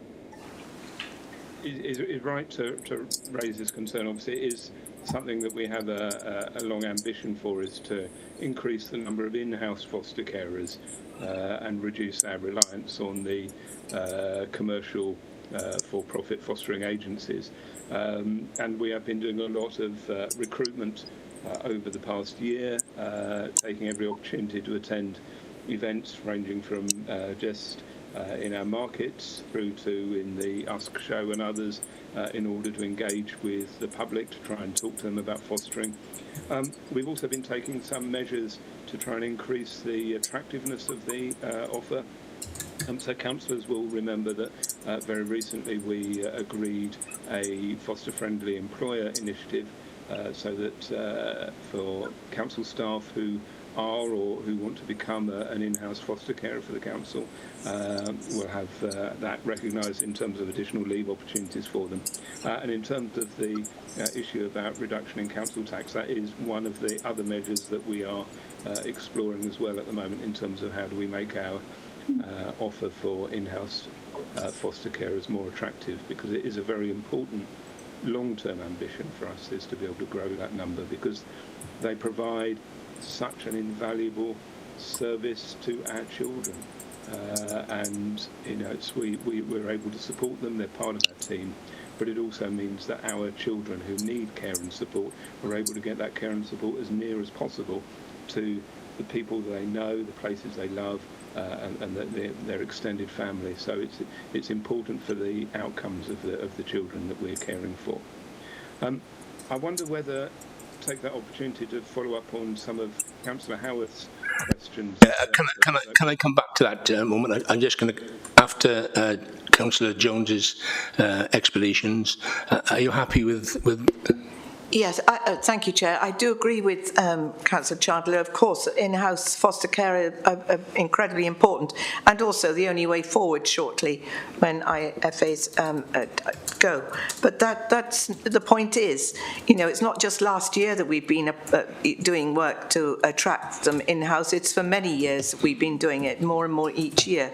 is right to raise this concern. Obviously, it is something that we have a long ambition for, is to increase the number of in-house foster carers and reduce our reliance on the commercial for-profit fostering agencies. And we have been doing a lot of recruitment over the past year, taking every opportunity to attend events ranging from just in our markets through to in the USC show and others, in order to engage with the public to try and talk to them about fostering. We've also been taking some measures to try and increase the attractiveness of the offer. So councillors will remember that very recently we agreed a foster-friendly employer initiative so that for council staff who are or who want to become an in-house foster carer for the council will have that recognised in terms of additional leave opportunities for them. And in terms of the issue about reduction in council tax, that is one of the other measures that we are exploring as well at the moment in terms of how do we make our offer for in-house foster carers more attractive, because it is a very important long-term ambition for us, is to be able to grow that number, because they provide such an invaluable service to our children, and we're able to support them. They're part of our team, but it also means that our children who need care and support, we're able to get that care and support as near as possible to the people they know, the places they love, and their extended family. So it's important for the outcomes of the children that we're caring for. I wonder whether take that opportunity to follow up on some of Councillor Howarth's questions. Can I come back to that moment? I'm just going to, after Councillor Jones's explanations, are you happy with Yes, thank you, Chair. I do agree with Councillor Chandler. Of course, in-house foster care are incredibly important, and also the only way forward shortly when IFAs go. But that's the point is, you know, it's not just last year that we've been doing work to attract them in-house. It's for many years we've been doing it, more and more each year.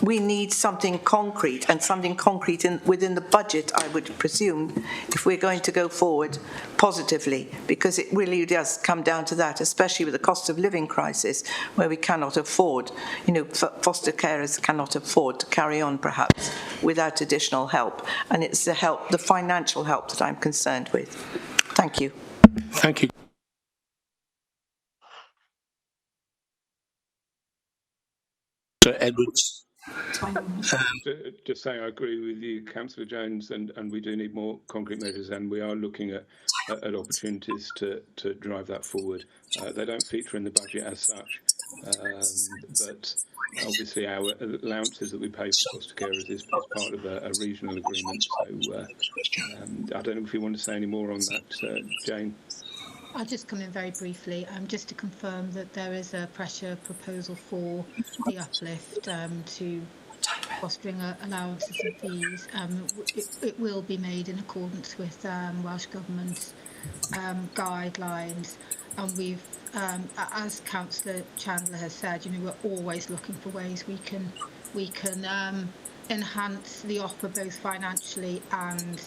We need something concrete, and something concrete within the budget, I would presume, if we're going to go forward positively, because it really does come down to that, especially with the cost of living crisis, where we cannot afford, you know, foster carers cannot afford to carry on perhaps without additional help, and it's the help, the financial help, that I'm concerned with. Thank you. Thank you. Sir Edwards. Just saying, I agree with you, Councillor Jones, and we do need more concrete measures, and we are looking at opportunities to drive that forward. They don't feature in the budget as such, but obviously our allowances that we pay for foster carers is part of a regional agreement. So I don't know if you want to say any more on that, Jane. I'll just come in very briefly, just to confirm that there is a pressure proposal for the uplift to fostering allowances and fees. It will be made in accordance with Welsh Government guidelines, and we've, as Councillor Chandler has said, you know, we're always looking for ways we can enhance the offer both financially and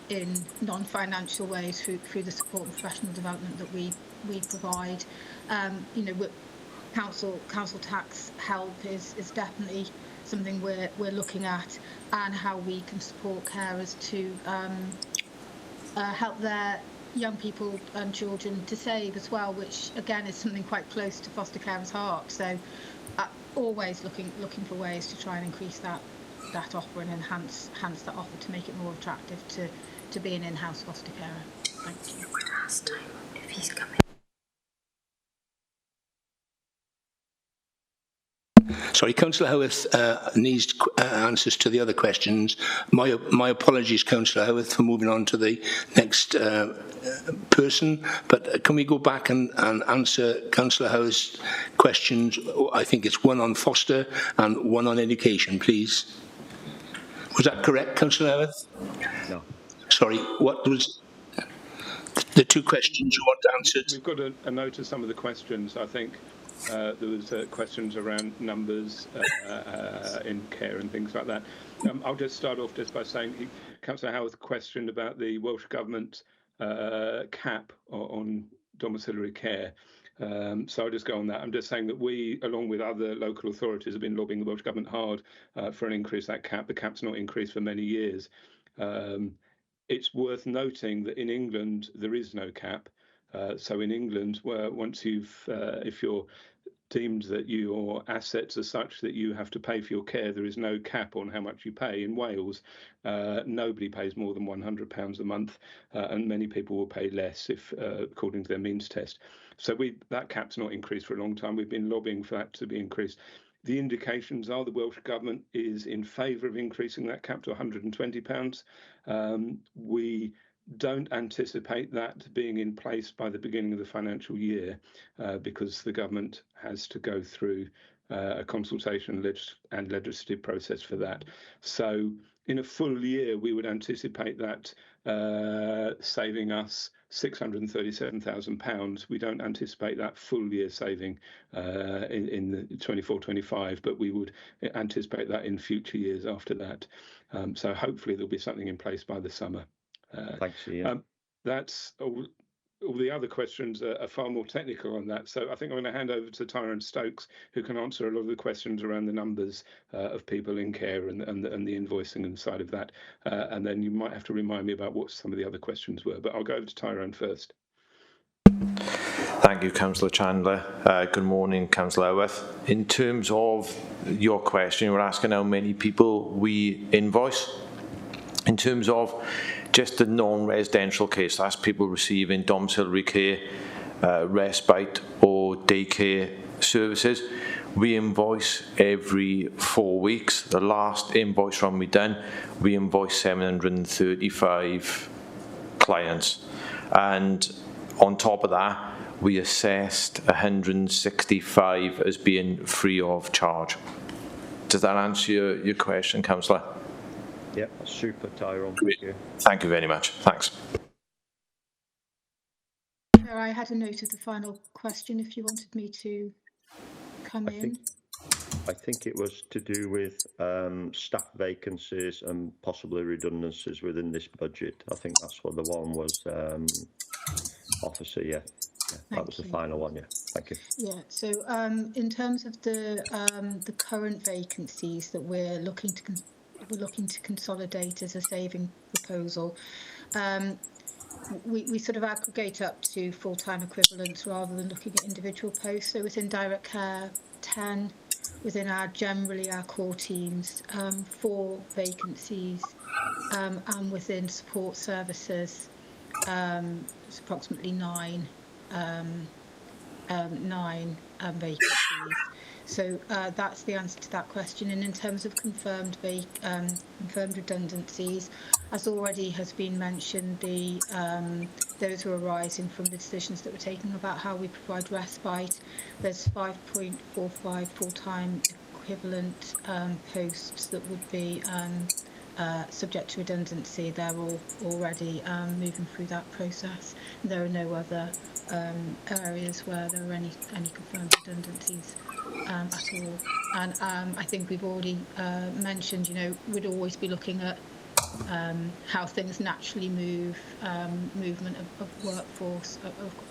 in non-financial ways through the support and professional development that we provide. You know, council tax help is definitely something we're looking at, and how we can support carers to help their young people and children to save as well, which again is something quite close to foster carers' heart. So always looking for ways to try and increase that offer and enhance that offer to make it more attractive to be an in-house foster carer. Thank you. Last time, if he's coming. Sorry, Councillor Howarth needs answers to the other questions. My apologies, Councillor Howarth, for moving on to the next person, but can we go back and answer Councillor Howarth's questions? I think it's one on foster and one on education, please. Was that correct, Councillor Howarth? No. Sorry, what was the two questions you want answered? We've got a note of some of the questions. I think there was questions around numbers in care and things like that. I'll just start off just by saying, Councillor Howarth questioned about the Welsh Government cap on domiciliary care. So I'll just go on that. I'm just saying that we, along with other local authorities, have been lobbying the Welsh Government hard for an increase in that cap. The cap's not increased for many years. It's worth noting that in England there is no cap. So in England, where once if you're deemed that your assets are such that you have to pay for your care, there is no cap on how much you pay. In Wales, nobody pays more than £100 a month, and many people will pay less if, according to their means test. So that cap's not increased for a long time. We've been lobbying for that to be increased. The indications are the Welsh Government is in favour of increasing that cap to £120. We don't anticipate that being in place by the beginning of the financial year because the government has to go through a consultation and legislative process for that. So in a full year, we would anticipate that saving us £637,000. We don't anticipate that full year saving in the 24-25, but we would anticipate that in future years after that. So hopefully there'll be something in place by the summer. Thanks, Ian. That's all the other questions are far more technical on that. So I think I'm going to hand over to Tyrone Stokes, who can answer a lot of the questions around the numbers of people in care and the invoicing and side of that. And then you might have to remind me about what some of the other questions were. But I'll go over to Tyrone first. Thank you, Councillor Chandler. Good morning, Councillor Howarth. In terms of your question, you were asking how many people we invoice. In terms of just the non-residential case, that's people receiving domiciliary care, respite or daycare services. We invoice every 4 weeks. The last invoice run we done, we invoiced 735 clients. And on top of that, we assessed 165 as being free of charge. Does that answer your question, Councillor? Yeah, super, Tyrone. Thank you. Thank you very much. Thanks. I had a note of the final question if you wanted me to come in. I think it was to do with staff vacancies and possibly redundancies within this budget. I think that's what the one was. Officer, yeah. That was the final one, yeah. Thank you. Yeah, so in terms of the current vacancies that we're looking to consolidate as a saving proposal, we sort of aggregate up to full-time equivalents rather than looking at individual posts. So within direct care, 10, within our core teams, 4 vacancies, and within support services, it's approximately 9 vacancies. So that's the answer to that question. And in terms of confirmed redundancies, as already has been mentioned, those are arising from the decisions that we're taking about how we provide respite. There's 5.45 full-time equivalent posts that would be subject to redundancy. They're all already moving through that process. There are no other areas where there are any confirmed redundancies at all. And I think we've already mentioned, we'd always be looking at how things naturally move, movement of workforce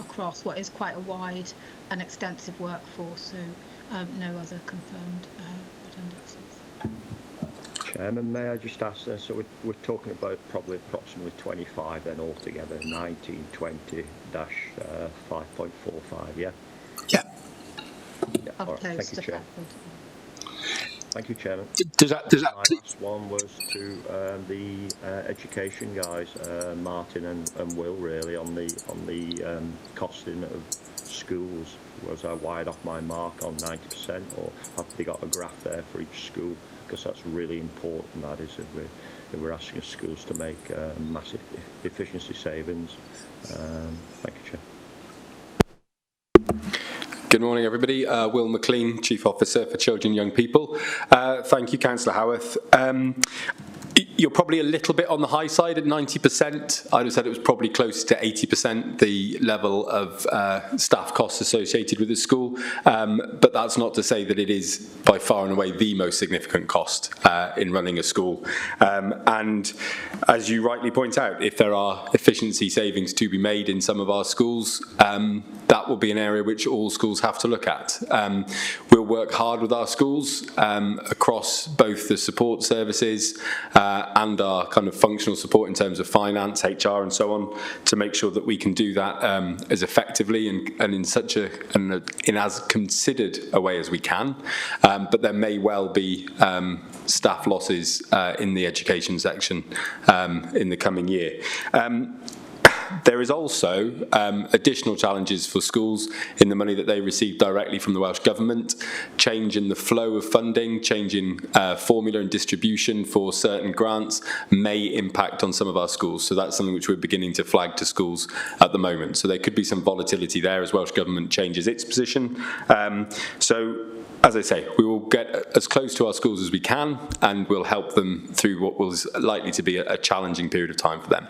across what is quite a wide and extensive workforce. So no other confirmed redundancies. Chairman, may I just ask then, so we're talking about probably approximately 25 then altogether, 1920-5.45, yeah? Yeah. All right, thank you, Chair. Thank you, Chairman. My last one was to the education guys, Martin and Will, really, on the costing of schools. Was I wide off my mark on 90%, or have they got a graph there for each school? Because that's really important, that is, if we're asking schools to make massive efficiency savings. Thank you, Chair. Good morning, everybody. Will McLean, Chief Officer for Children and Young People. Thank you, Councillor Howarth. You're probably a little bit on the high side at 90%. I'd have said it was probably close to 80%, the level of staff costs associated with the school. But that's not to say that it is by far and away the most significant cost in running a school. And as you rightly point out, if there are efficiency savings to be made in some of our schools, that will be an area which all schools have to look at. We'll work hard with our schools across both the support services and our kind of functional support in terms of finance, HR and so on, to make sure that we can do that as effectively and in such in as considered a way as we can. But there may well be staff losses in the education section in the coming year. There is also additional challenges for schools in the money that they receive directly from the Welsh Government, change in the flow of funding, change in formula and distribution for certain grants may impact on some of our schools. So that's something which we're beginning to flag to schools at the moment. So there could be some volatility there as Welsh Government changes its position. So as I say, we will get as close to our schools as we can, and we'll help them through what was likely to be a challenging period of time for them.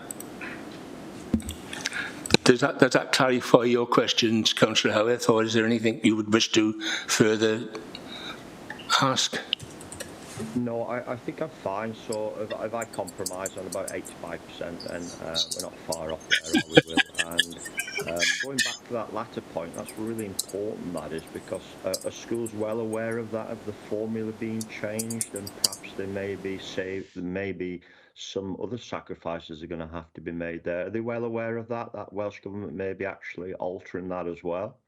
Does that clarify your questions, Councillor Howarth, or is there anything you would wish to further ask? No, I think I'm fine. So if I compromise on about 85%, then we're not far off there, are we, Will? And going back to that latter point, that's really important, that is, because are schools well aware of that, of the formula being changed, and perhaps they may be saved, maybe some other sacrifices are going to have to be made there. Are they well aware of that Welsh Government may be actually altering that as well?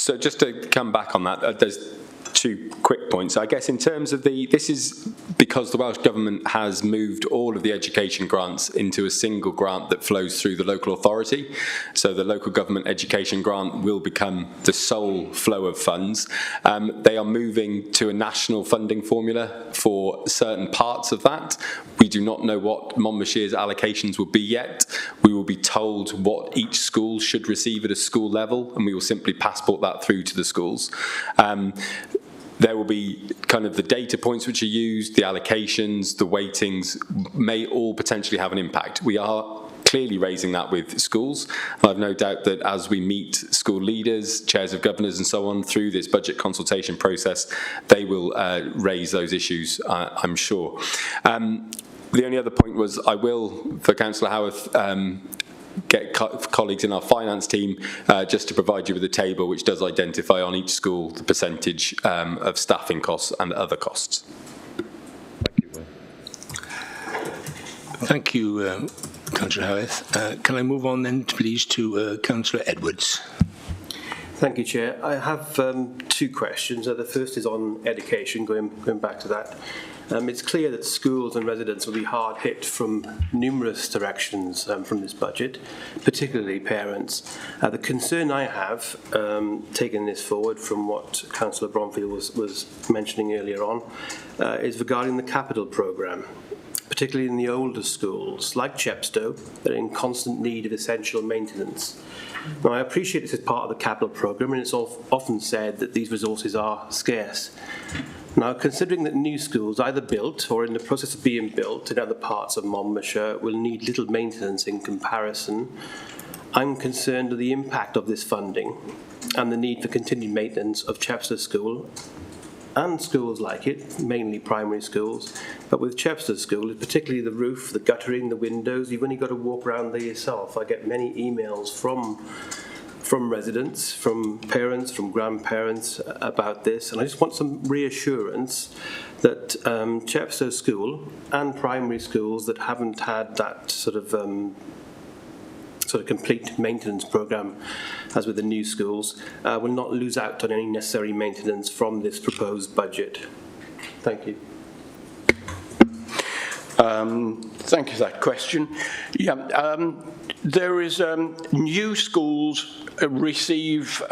So just to come back on that, there's 2 quick points. I guess in terms of this is because the Welsh Government has moved all of the education grants into a single grant that flows through the local authority. So the local government education grant will become the sole flow of funds. They are moving to a national funding formula for certain parts of that. We do not know what Monmouthshire's allocations will be yet. We will be told what each school should receive at a school level, and we will simply passport that through to the schools. There will be kind of the data points which are used, the allocations, the weightings may all potentially have an impact. We are clearly raising that with schools. I have no doubt that as we meet school leaders, chairs of governors and so on through this budget consultation process, they will raise those issues, I'm sure. The only other point was I will, for Councillor Howarth, get colleagues in our finance team just to provide you with a table which does identify on each school the percentage of staffing costs and other costs. Thank you, Councillor Howarth. Can I move on then, please, to Councillor Edwards? Thank you, Chair. I have 2 questions. The first is on education, going back to that. It's clear that schools and residents will be hard hit from numerous directions from this budget, particularly parents. The concern I have, taking this forward from what Councillor Bromfield was mentioning earlier on, is regarding the capital programme, particularly in the older schools, like Chepstow, that are in constant need of essential maintenance. Now, I appreciate this is part of the capital programme, and it's often said that these resources are scarce. Now, considering that new schools, either built or in the process of being built in other parts of Monmouthshire, will need little maintenance in comparison, I'm concerned with the impact of this funding and the need for continued maintenance of Chepstow School and schools like it, mainly primary schools. But with Chepstow School, particularly the roof, the guttering, the windows, you've only got to walk around there yourself. I get many emails from residents, from parents, from grandparents about this, and I just want some reassurance that Chepstow School and primary schools that haven't had that sort of complete maintenance programme as with the new schools will not lose out on any necessary maintenance from this proposed budget. Thank you. Thank you for that question. Yeah, there is new schools receive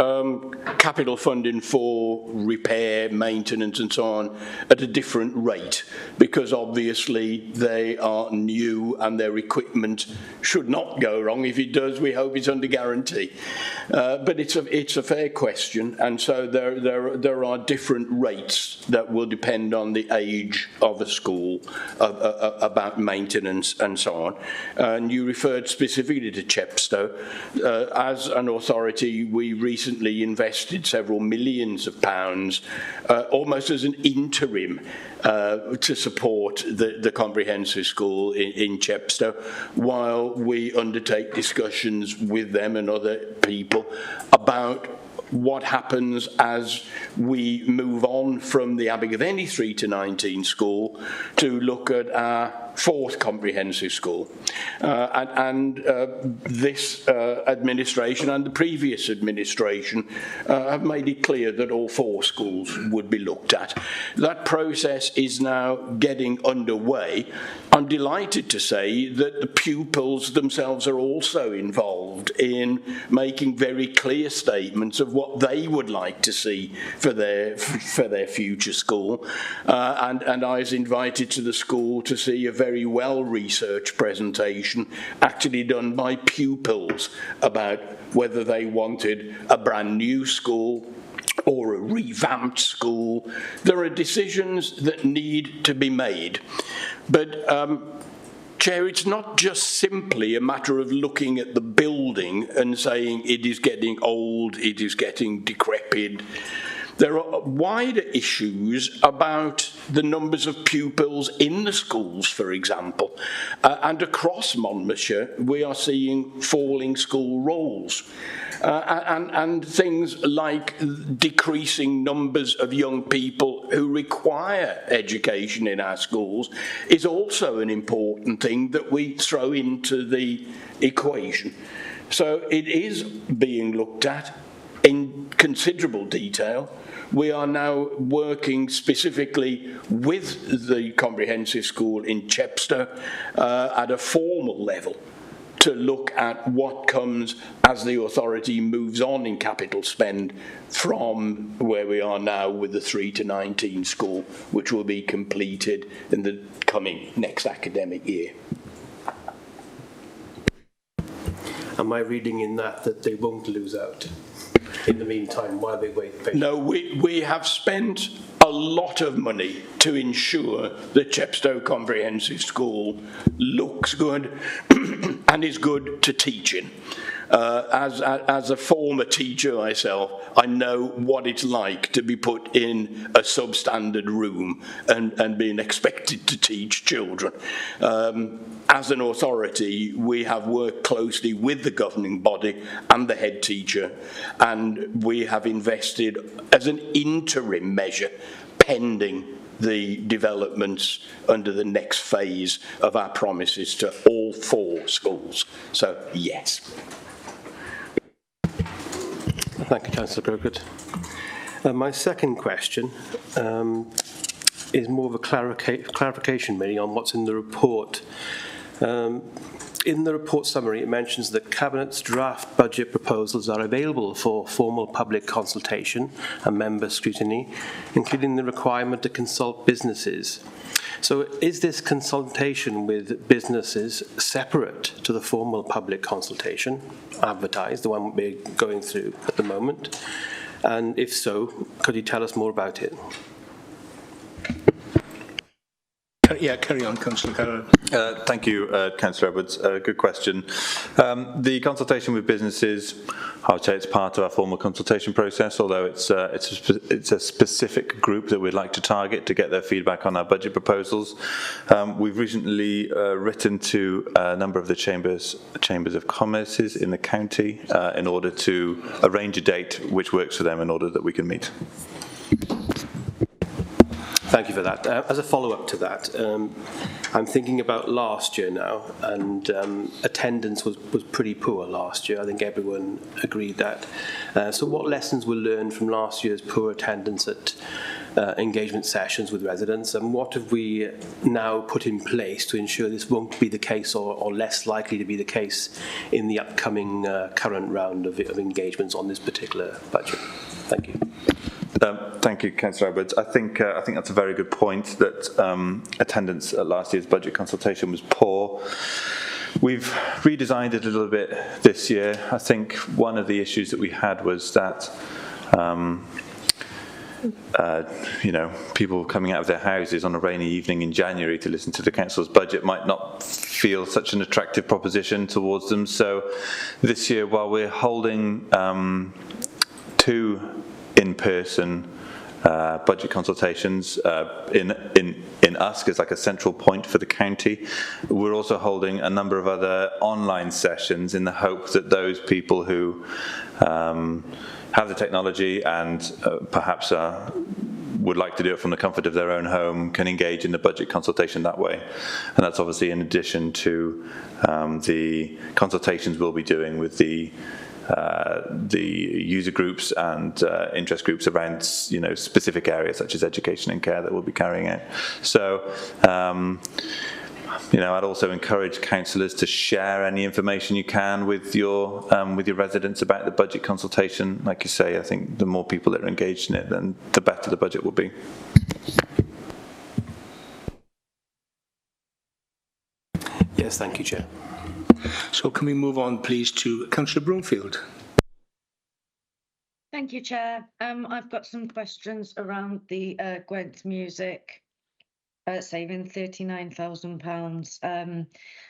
capital funding for repair, maintenance and so on at a different rate, because obviously they are new and their equipment should not go wrong. If it does, we hope it's under guarantee. But it's a fair question, and so there are different rates that will depend on the age of a school about maintenance and so on. And you referred specifically to Chepstow. As an authority, we recently invested several millions of pounds, almost as an interim, to support the comprehensive school in Chepstow, while we undertake discussions with them and other people about what happens as we move on from the Abergavenny 3 to 19 school to look at our 4th comprehensive school. This administration and the previous administration have made it clear that all 4 schools would be looked at. That process is now getting underway. I'm delighted to say that the pupils themselves are also involved in making very clear statements of what they would like to see for their future school. And I was invited to the school to see a very well-researched presentation actually done by pupils about whether they wanted a brand new school or a revamped school. There are decisions that need to be made. But Chair, it's not just simply a matter of looking at the building and saying it is getting old, it is getting decrepit. There are wider issues about the numbers of pupils in the schools, for example. And across Monmouthshire, we are seeing falling school rolls. And things like decreasing numbers of young people who require education in our schools is also an important thing that we throw into the equation. So it is being looked at in considerable detail. We are now working specifically with the comprehensive school in Chepstow at a formal level to look at what comes as the authority moves on in capital spend from where we are now with the 3 to 19 school, which will be completed in the coming next academic year. Am I reading in that they won't lose out in the meantime while they wait patiently? No, we have spent a lot of money to ensure the Chepstow Comprehensive School looks good and is good to teach in. As a former teacher myself, I know what it's like to be put in a substandard room and being expected to teach children. As an authority, we have worked closely with the governing body and the head teacher, and we have invested as an interim measure pending the developments under the next phase of our promises to all 4 schools. So, yes. Thank you, Councillor Crockett. My second question is more of a clarification really on what's in the report. In the report summary, it mentions that Cabinet's draft budget proposals are available for formal public consultation and member scrutiny, including the requirement to consult businesses. So is this consultation with businesses separate to the formal public consultation advertised, the one we're going through at the moment? And if so, could you tell us more about it? Yeah, carry on, Councillor Carroll. Thank you, Councillor Edwards. Good question. The consultation with businesses, I would say it's part of our formal consultation process, although it's a specific group that we'd like to target to get their feedback on our budget proposals. We've recently written to a number of the chambers of commerces in the county in order to arrange a date which works for them in order that we can meet. Thank you for that. As a follow-up to that, I'm thinking about last year now, and attendance was pretty poor last year. I think everyone agreed that. So what lessons were learned from last year's poor attendance at engagement sessions with residents, and what have we now put in place to ensure this won't be the case or less likely to be the case in the upcoming current round of engagements on this particular budget? Thank you. Thank you, Councillor Edwards. I think that's a very good point, that attendance at last year's budget consultation was poor. We've redesigned it a little bit this year. I think one of the issues that we had was that people coming out of their houses on a rainy evening in January to listen to the council's budget might not feel such an attractive proposition towards them. So this year, while we're holding 2 in-person budget consultations in Usk as like a central point for the county, we're also holding a number of other online sessions in the hope that those people who have the technology and perhaps would like to do it from the comfort of their own home can engage in the budget consultation that way. And that's obviously in addition to the consultations we'll be doing with the user groups and interest groups around specific areas such as education and care that we'll be carrying out. So I'd also encourage councillors to share any information you can with your residents about the budget consultation. Like you say, I think the more people that are engaged in it, then the better the budget will be. Yes, thank you, Chair. So can we move on, please, to Councillor Broomfield? Thank you, Chair. I've got some questions around the Gwent Music saving £39,000.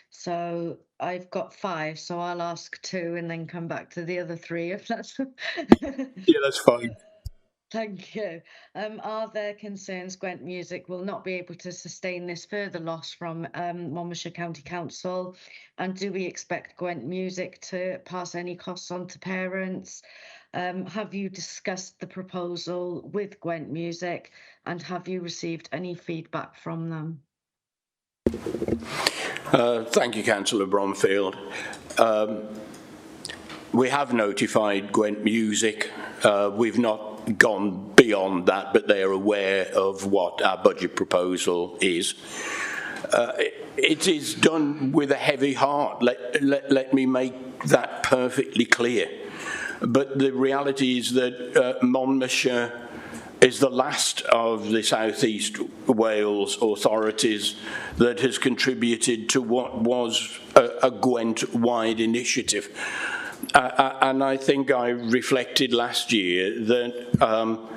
So I've got 5, so I'll ask 2 and then come back to the other 3 if that's... Yeah, that's fine. Thank you. Are there concerns Gwent Music will not be able to sustain this further loss from Monmouthshire County Council? And do we expect Gwent Music to pass any costs on to parents? Have you discussed the proposal with Gwent Music, and have you received any feedback from them? Thank you, Councillor Bromfield. we have notified Gwent Music. We've not gone beyond that, but they are aware of what our budget proposal is. It is done with a heavy heart. Let me make that perfectly clear. But the reality is that Monmouthshire is the last of the South East Wales authorities that has contributed to what was a Gwent-wide initiative. And I think I reflected last year that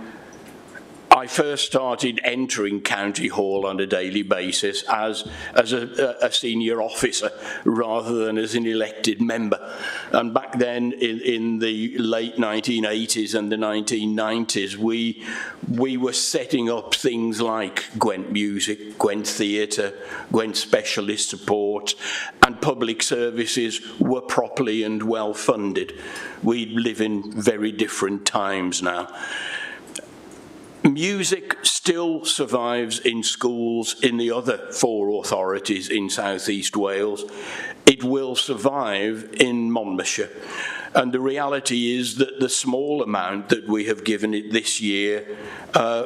I first started entering County Hall on a daily basis as a senior officer rather than as an elected member. And back then in the late 1980s and the 1990s, we were setting up things like Gwent Music, Gwent Theatre, Gwent Specialist Support, and public services were properly and well funded. We live in very different times now. Music still survives in schools in the other 4 authorities in South East Wales. It will survive in Monmouthshire. And the reality is that the small amount that we have given it this year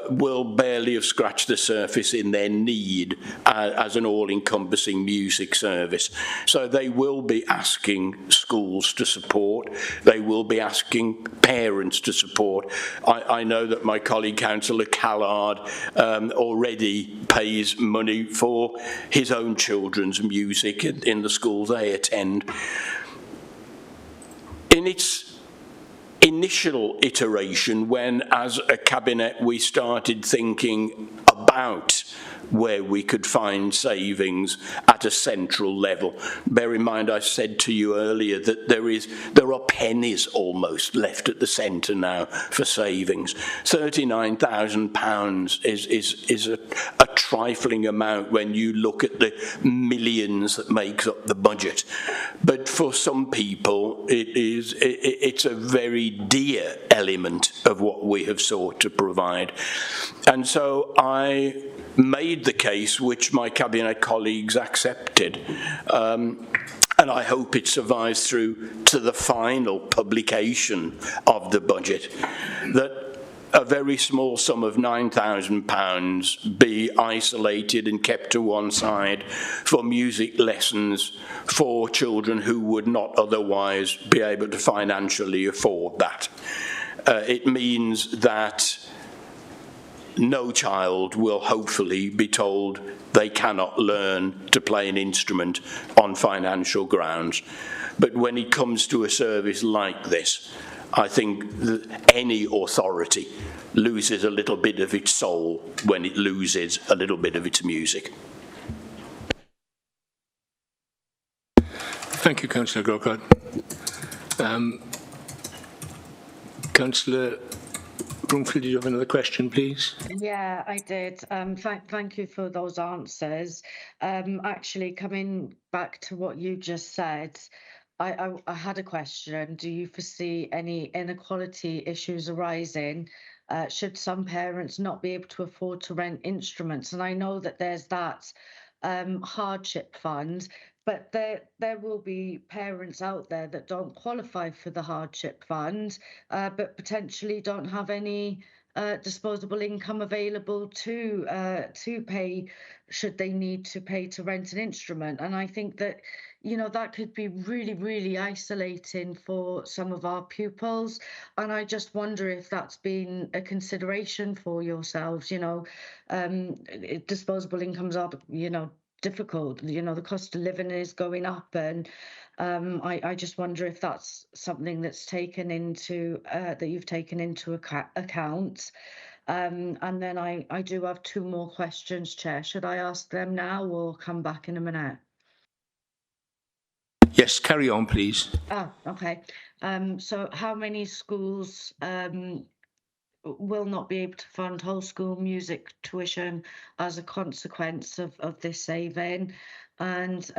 will barely have scratched the surface in their need as an all-encompassing music service. So they will be asking schools to support. They will be asking parents to support. I know that my colleague Councillor Callard already pays money for his own children's music in the school they attend. In its initial iteration, when as a cabinet we started thinking about where we could find savings at a central level. Bear in mind, I said to you earlier that there are pennies almost left at the centre now for savings. £39,000 is a trifling amount when you look at the millions that makes up the budget. But for some people, it's a very dear element of what we have sought to provide. And so I made the case, which my cabinet colleagues accepted, and I hope it survives through to the final publication of the budget, that a very small sum of £9,000 be isolated and kept to one side for music lessons for children who would not otherwise be able to financially afford that. It means that no child will hopefully be told they cannot learn to play an instrument on financial grounds. But when it comes to a service like this, I think that any authority loses a little bit of its soul when it loses a little bit of its music. Thank you, Councillor Grocott. Councillor Broomfield, do you have another question, please? Yeah, I did. Thank you for those answers. Actually, coming back to what you just said, I had a question. Do you foresee any inequality issues arising? Should some parents not be able to afford to rent instruments? And I know that there's that hardship fund, but there will be parents out there that don't qualify for the hardship fund, but potentially don't have any disposable income available to pay should they need to pay to rent an instrument. And I think that, you know, that could be really, really isolating for some of our pupils. And I just wonder if that's been a consideration for yourselves. You know, disposable incomes are, you know, difficult. You know, the cost of living is going up, and I just wonder if that's something that's taken into that you've taken into account. And then I do have 2 more questions, Chair. Should I ask them now or come back in a minute? Yes, carry on, please. Okay. So how many schools will not be able to fund whole school music tuition as a consequence of this saving? And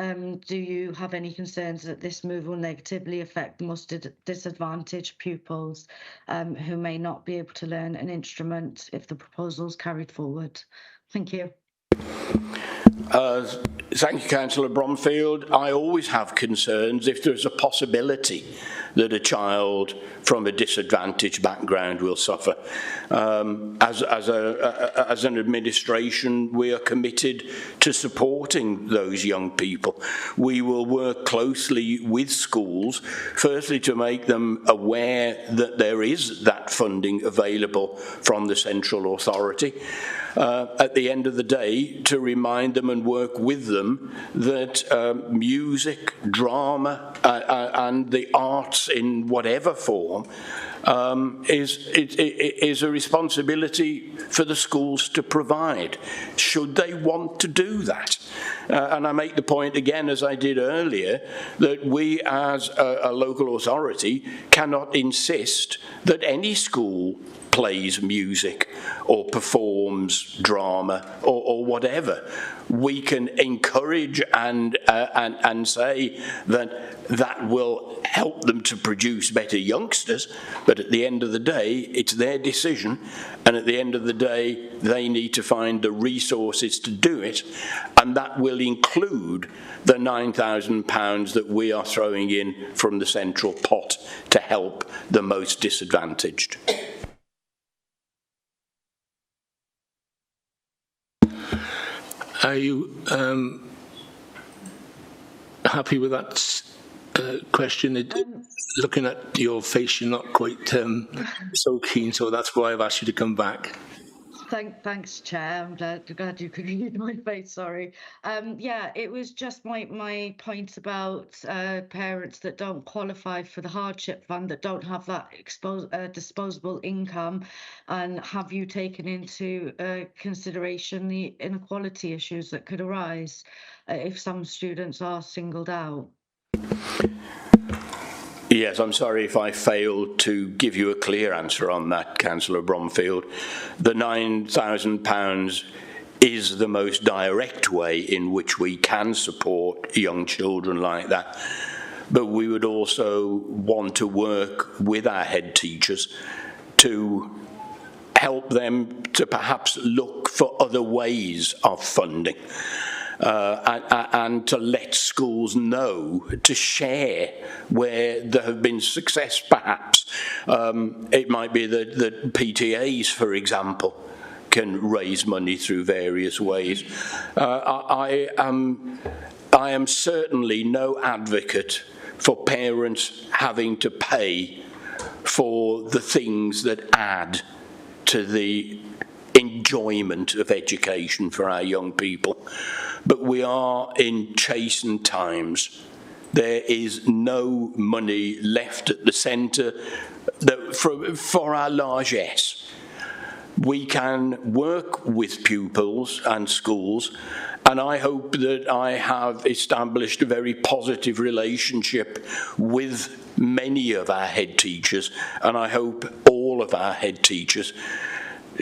do you have any concerns that this move will negatively affect the most disadvantaged pupils who may not be able to learn an instrument if the proposal is carried forward? Thank you. Thank you, Councillor Bromfield. I always have concerns if there's a possibility that a child from a disadvantaged background will suffer. As an administration, we are committed to supporting those young people. We will work closely with schools, firstly to make them aware that there is that funding available from the central authority. At the end of the day, to remind them and work with them that music, drama, and the arts in whatever form is a responsibility for the schools to provide, should they want to do that. And I make the point again, as I did earlier, that we as a local authority cannot insist that any school plays music or performs drama or whatever. We can encourage and say that will help them to produce better youngsters, but at the end of the day, it's their decision, and at the end of the day, they need to find the resources to do it, and that will include the £9,000 that we are throwing in from the central pot to help the most disadvantaged. Are you happy with that question? Looking at your face, you're not quite so keen, so that's why I've asked you to come back. Thanks, Chair. I'm glad you could read my face, sorry. Yeah, it was just my point about parents that don't qualify for the hardship fund, that don't have that disposable income, and have you taken into consideration the inequality issues that could arise if some students are singled out? Yes, I'm sorry if I failed to give you a clear answer on that, Councillor Bromfield. The £9,000 is the most direct way in which we can support young children like that. But we would also want to work with our head teachers to help them to perhaps look for other ways of funding. And to let schools know, to share where there have been success perhaps. It might be that PTAs, for example, can raise money through various ways. I am certainly no advocate for parents having to pay for the things that add to the enjoyment of education for our young people. But we are in chastened times. There is no money left at the centre for our largesse. We can work with pupils and schools, and I hope that I have established a very positive relationship with many of our head teachers, and I hope all of our head teachers,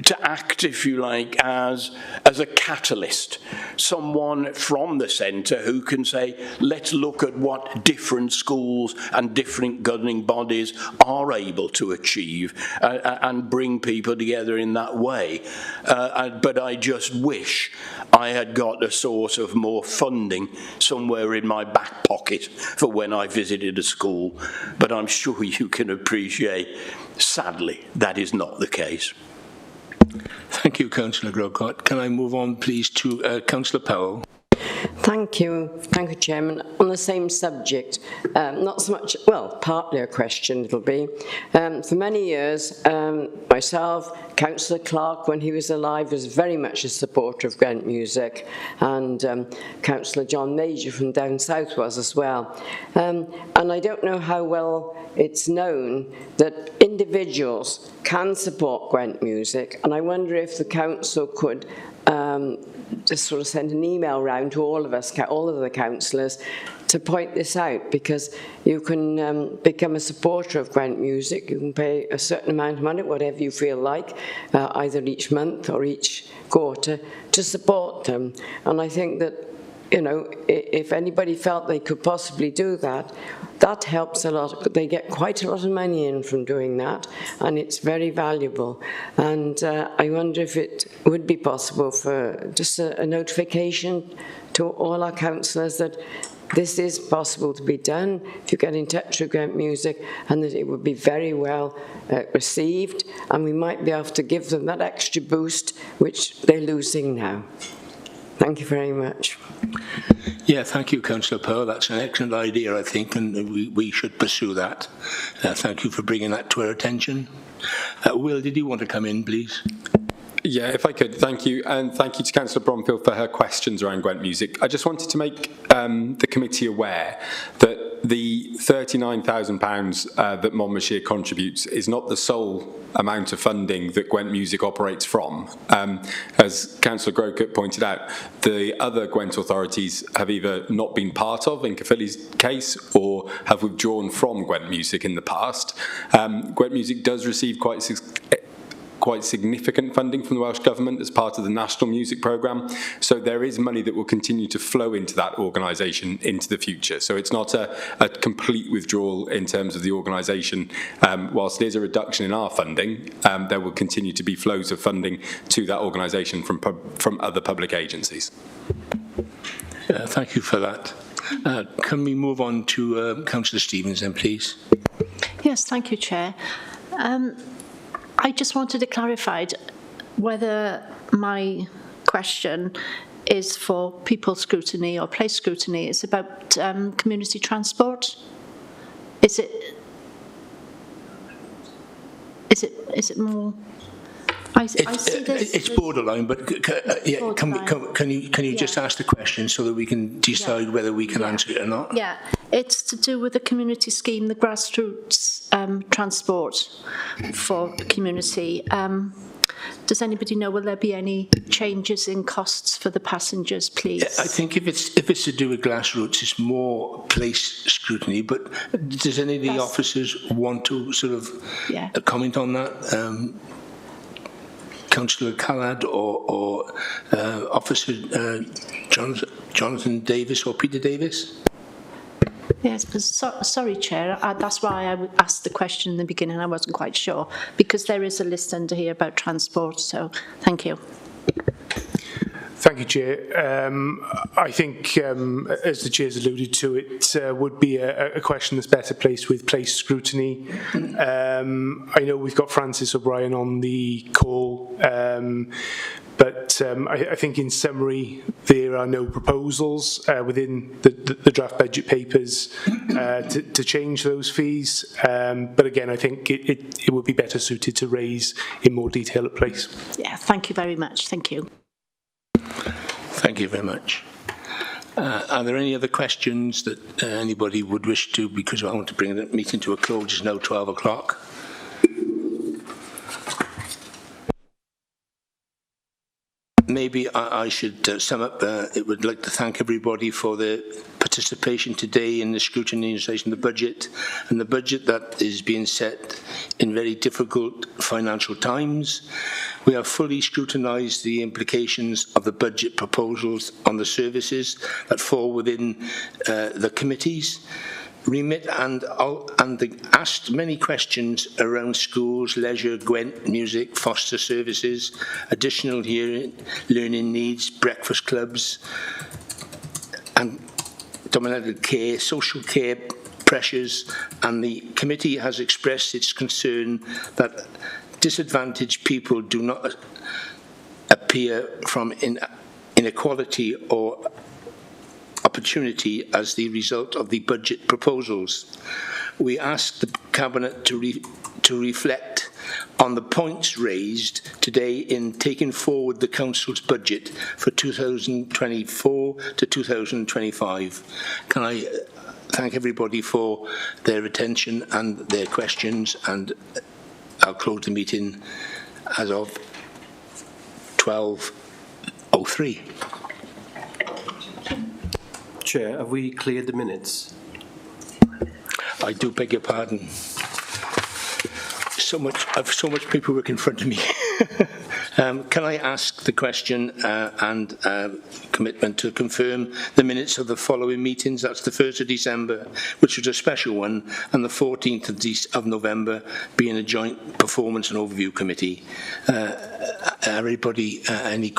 to act, if you like, as a catalyst, someone from the centre who can say, let's look at what different schools and different governing bodies are able to achieve and bring people together in that way. But I just wish I had got a source of more funding somewhere in my back pocket for when I visited a school. But I'm sure you can appreciate, sadly, that is not the case. Thank you, Councillor Grocott. Can I move on, please, to Councillor Powell? Thank you, Chairman. On the same subject, not so much, well, partly a question it'll be. For many years, myself, Councillor Clark, when he was alive, was very much a supporter of Grant Music, and Councillor John Major from down south was as well. And I don't know how well it's known that individuals can support Grant Music, and I wonder if the council could just sort of send an email round to all of us, all of the councillors, to point this out, because you can become a supporter of Grant Music. You can pay a certain amount of money, whatever you feel like, either each month or each quarter, to support them. And I think that you know, if anybody felt they could possibly do that, that helps a lot. They get quite a lot of money in from doing that, and it's very valuable. And I wonder if it would be possible for just a notification to all our councillors that this is possible to be done if you get in touch with Gwent Music, and that it would be very well received, and we might be able to give them that extra boost which they're losing now. Thank you very much. Yeah, thank you, Councillor Power. That's an excellent idea, I think, and we should pursue that. Thank you for bringing that to our attention. Will, did you want to come in, please? Yeah, if I could, thank you. And thank you to Councillor Bromfield for her questions around Gwent Music. I just wanted to make the committee aware that the £39,000 that Monmouthshire contributes is not the sole amount of funding that Gwent Music operates from. As Councillor Grocott pointed out, the other Gwent authorities have either not been part of, in Caerphilly's case, or have withdrawn from Gwent Music in the past. Gwent Music does receive quite significant funding from the Welsh Government as part of the National Music Programme. So there is money that will continue to flow into that organisation into the future. So it's not a complete withdrawal in terms of the organisation. Whilst it is a reduction in our funding, there will continue to be flows of funding to that organisation from other public agencies. Thank you for that. Can we move on to Councillor Stevens then, please? Yes, thank you, Chair. I just wanted to clarify whether my question is for people scrutiny or place scrutiny. It's about community transport. Is it more? I see this. It's borderline, but yeah, can you just ask the question so that we can decide whether we can answer it or not? Yeah, it's to do with the community scheme, the grassroots transport for the community. Does anybody know, will there be any changes in costs for the passengers, please? I think if it's to do with grassroots, it's more place scrutiny. But does any of the officers want to sort of comment on that? Councillor Callard or Officer Jonathan Davis or Peter Davis? Yes, but sorry, Chair. That's why I asked the question in the beginning. I wasn't quite sure, because there is a list under here about transport. So, thank you. Thank you, Chair. I think, as the Chair's alluded to, it would be a question that's better placed with place scrutiny. I know we've got Francis O'Brien on the call, but I think in summary, there are no proposals within the draft budget papers to change those fees. But again, I think it would be better suited to raise in more detail at place. Yeah, thank you very much. Thank you. Thank you very much. Are there any other questions that anybody would wish to, because I want to bring the meeting to a close, it's now 12 o'clock. Maybe I should sum up. I would like to thank everybody for their participation today in the scrutinisation of the budget, and the budget that is being set in very difficult financial times. We have fully scrutinised the implications of the budget proposals on the services that fall within the committees remit and asked many questions around schools, leisure, Gwent, music, foster services, additional learning needs, breakfast clubs, and dominant care, social care pressures, and the committee has expressed its concern that disadvantaged people do not appear from inequality or opportunity as the result of the budget proposals. We ask the Cabinet to reflect on the points raised today in taking forward the Council's budget for 2024 to 2025. Can I thank everybody for their attention and their questions, and I'll close the meeting as of 12:03. Chair, have we cleared the minutes? I do beg your pardon. I've so much paperwork in front of me. Can I ask the question and commitment to confirm the minutes of the following meetings? That's the 1st of December, which was a special one, and the 14th of November being a joint performance and overview committee. Everybody, any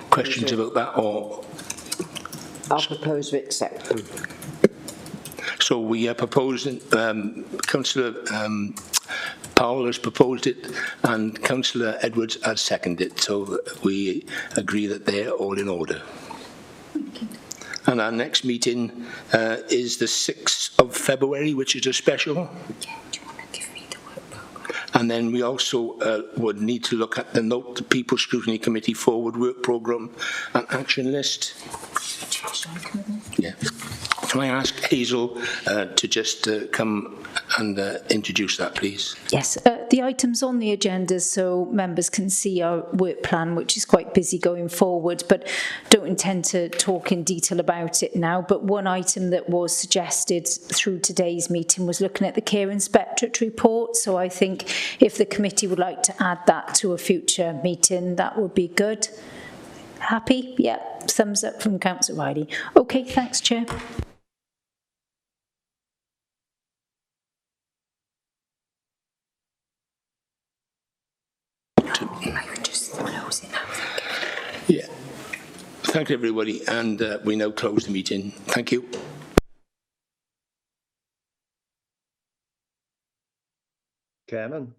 questions about that? Or I'll propose we accept them. So we are proposing, Councillor Powell has proposed it and Councillor Edwards has seconded it, so we agree that they're all in order. And our next meeting is the 6th of February, which is a special. And then we also would need to look at the People's Scrutiny Committee Forward Work Programme and Action List. Yeah. Can I ask Hazel to just come and introduce that, please? Yes, the items on the agenda so members can see our work plan, which is quite busy going forward, but don't intend to talk in detail about it now. But one item that was suggested through today's meeting was looking at the Care Inspectorate report. So I think if the committee would like to add that to a future meeting, that would be good. Happy? Yeah, thumbs up from Councillor Riley. Okay, thanks, Chair. Yeah. Thank you, everybody, and we now close the meeting. Thank you. Chairman.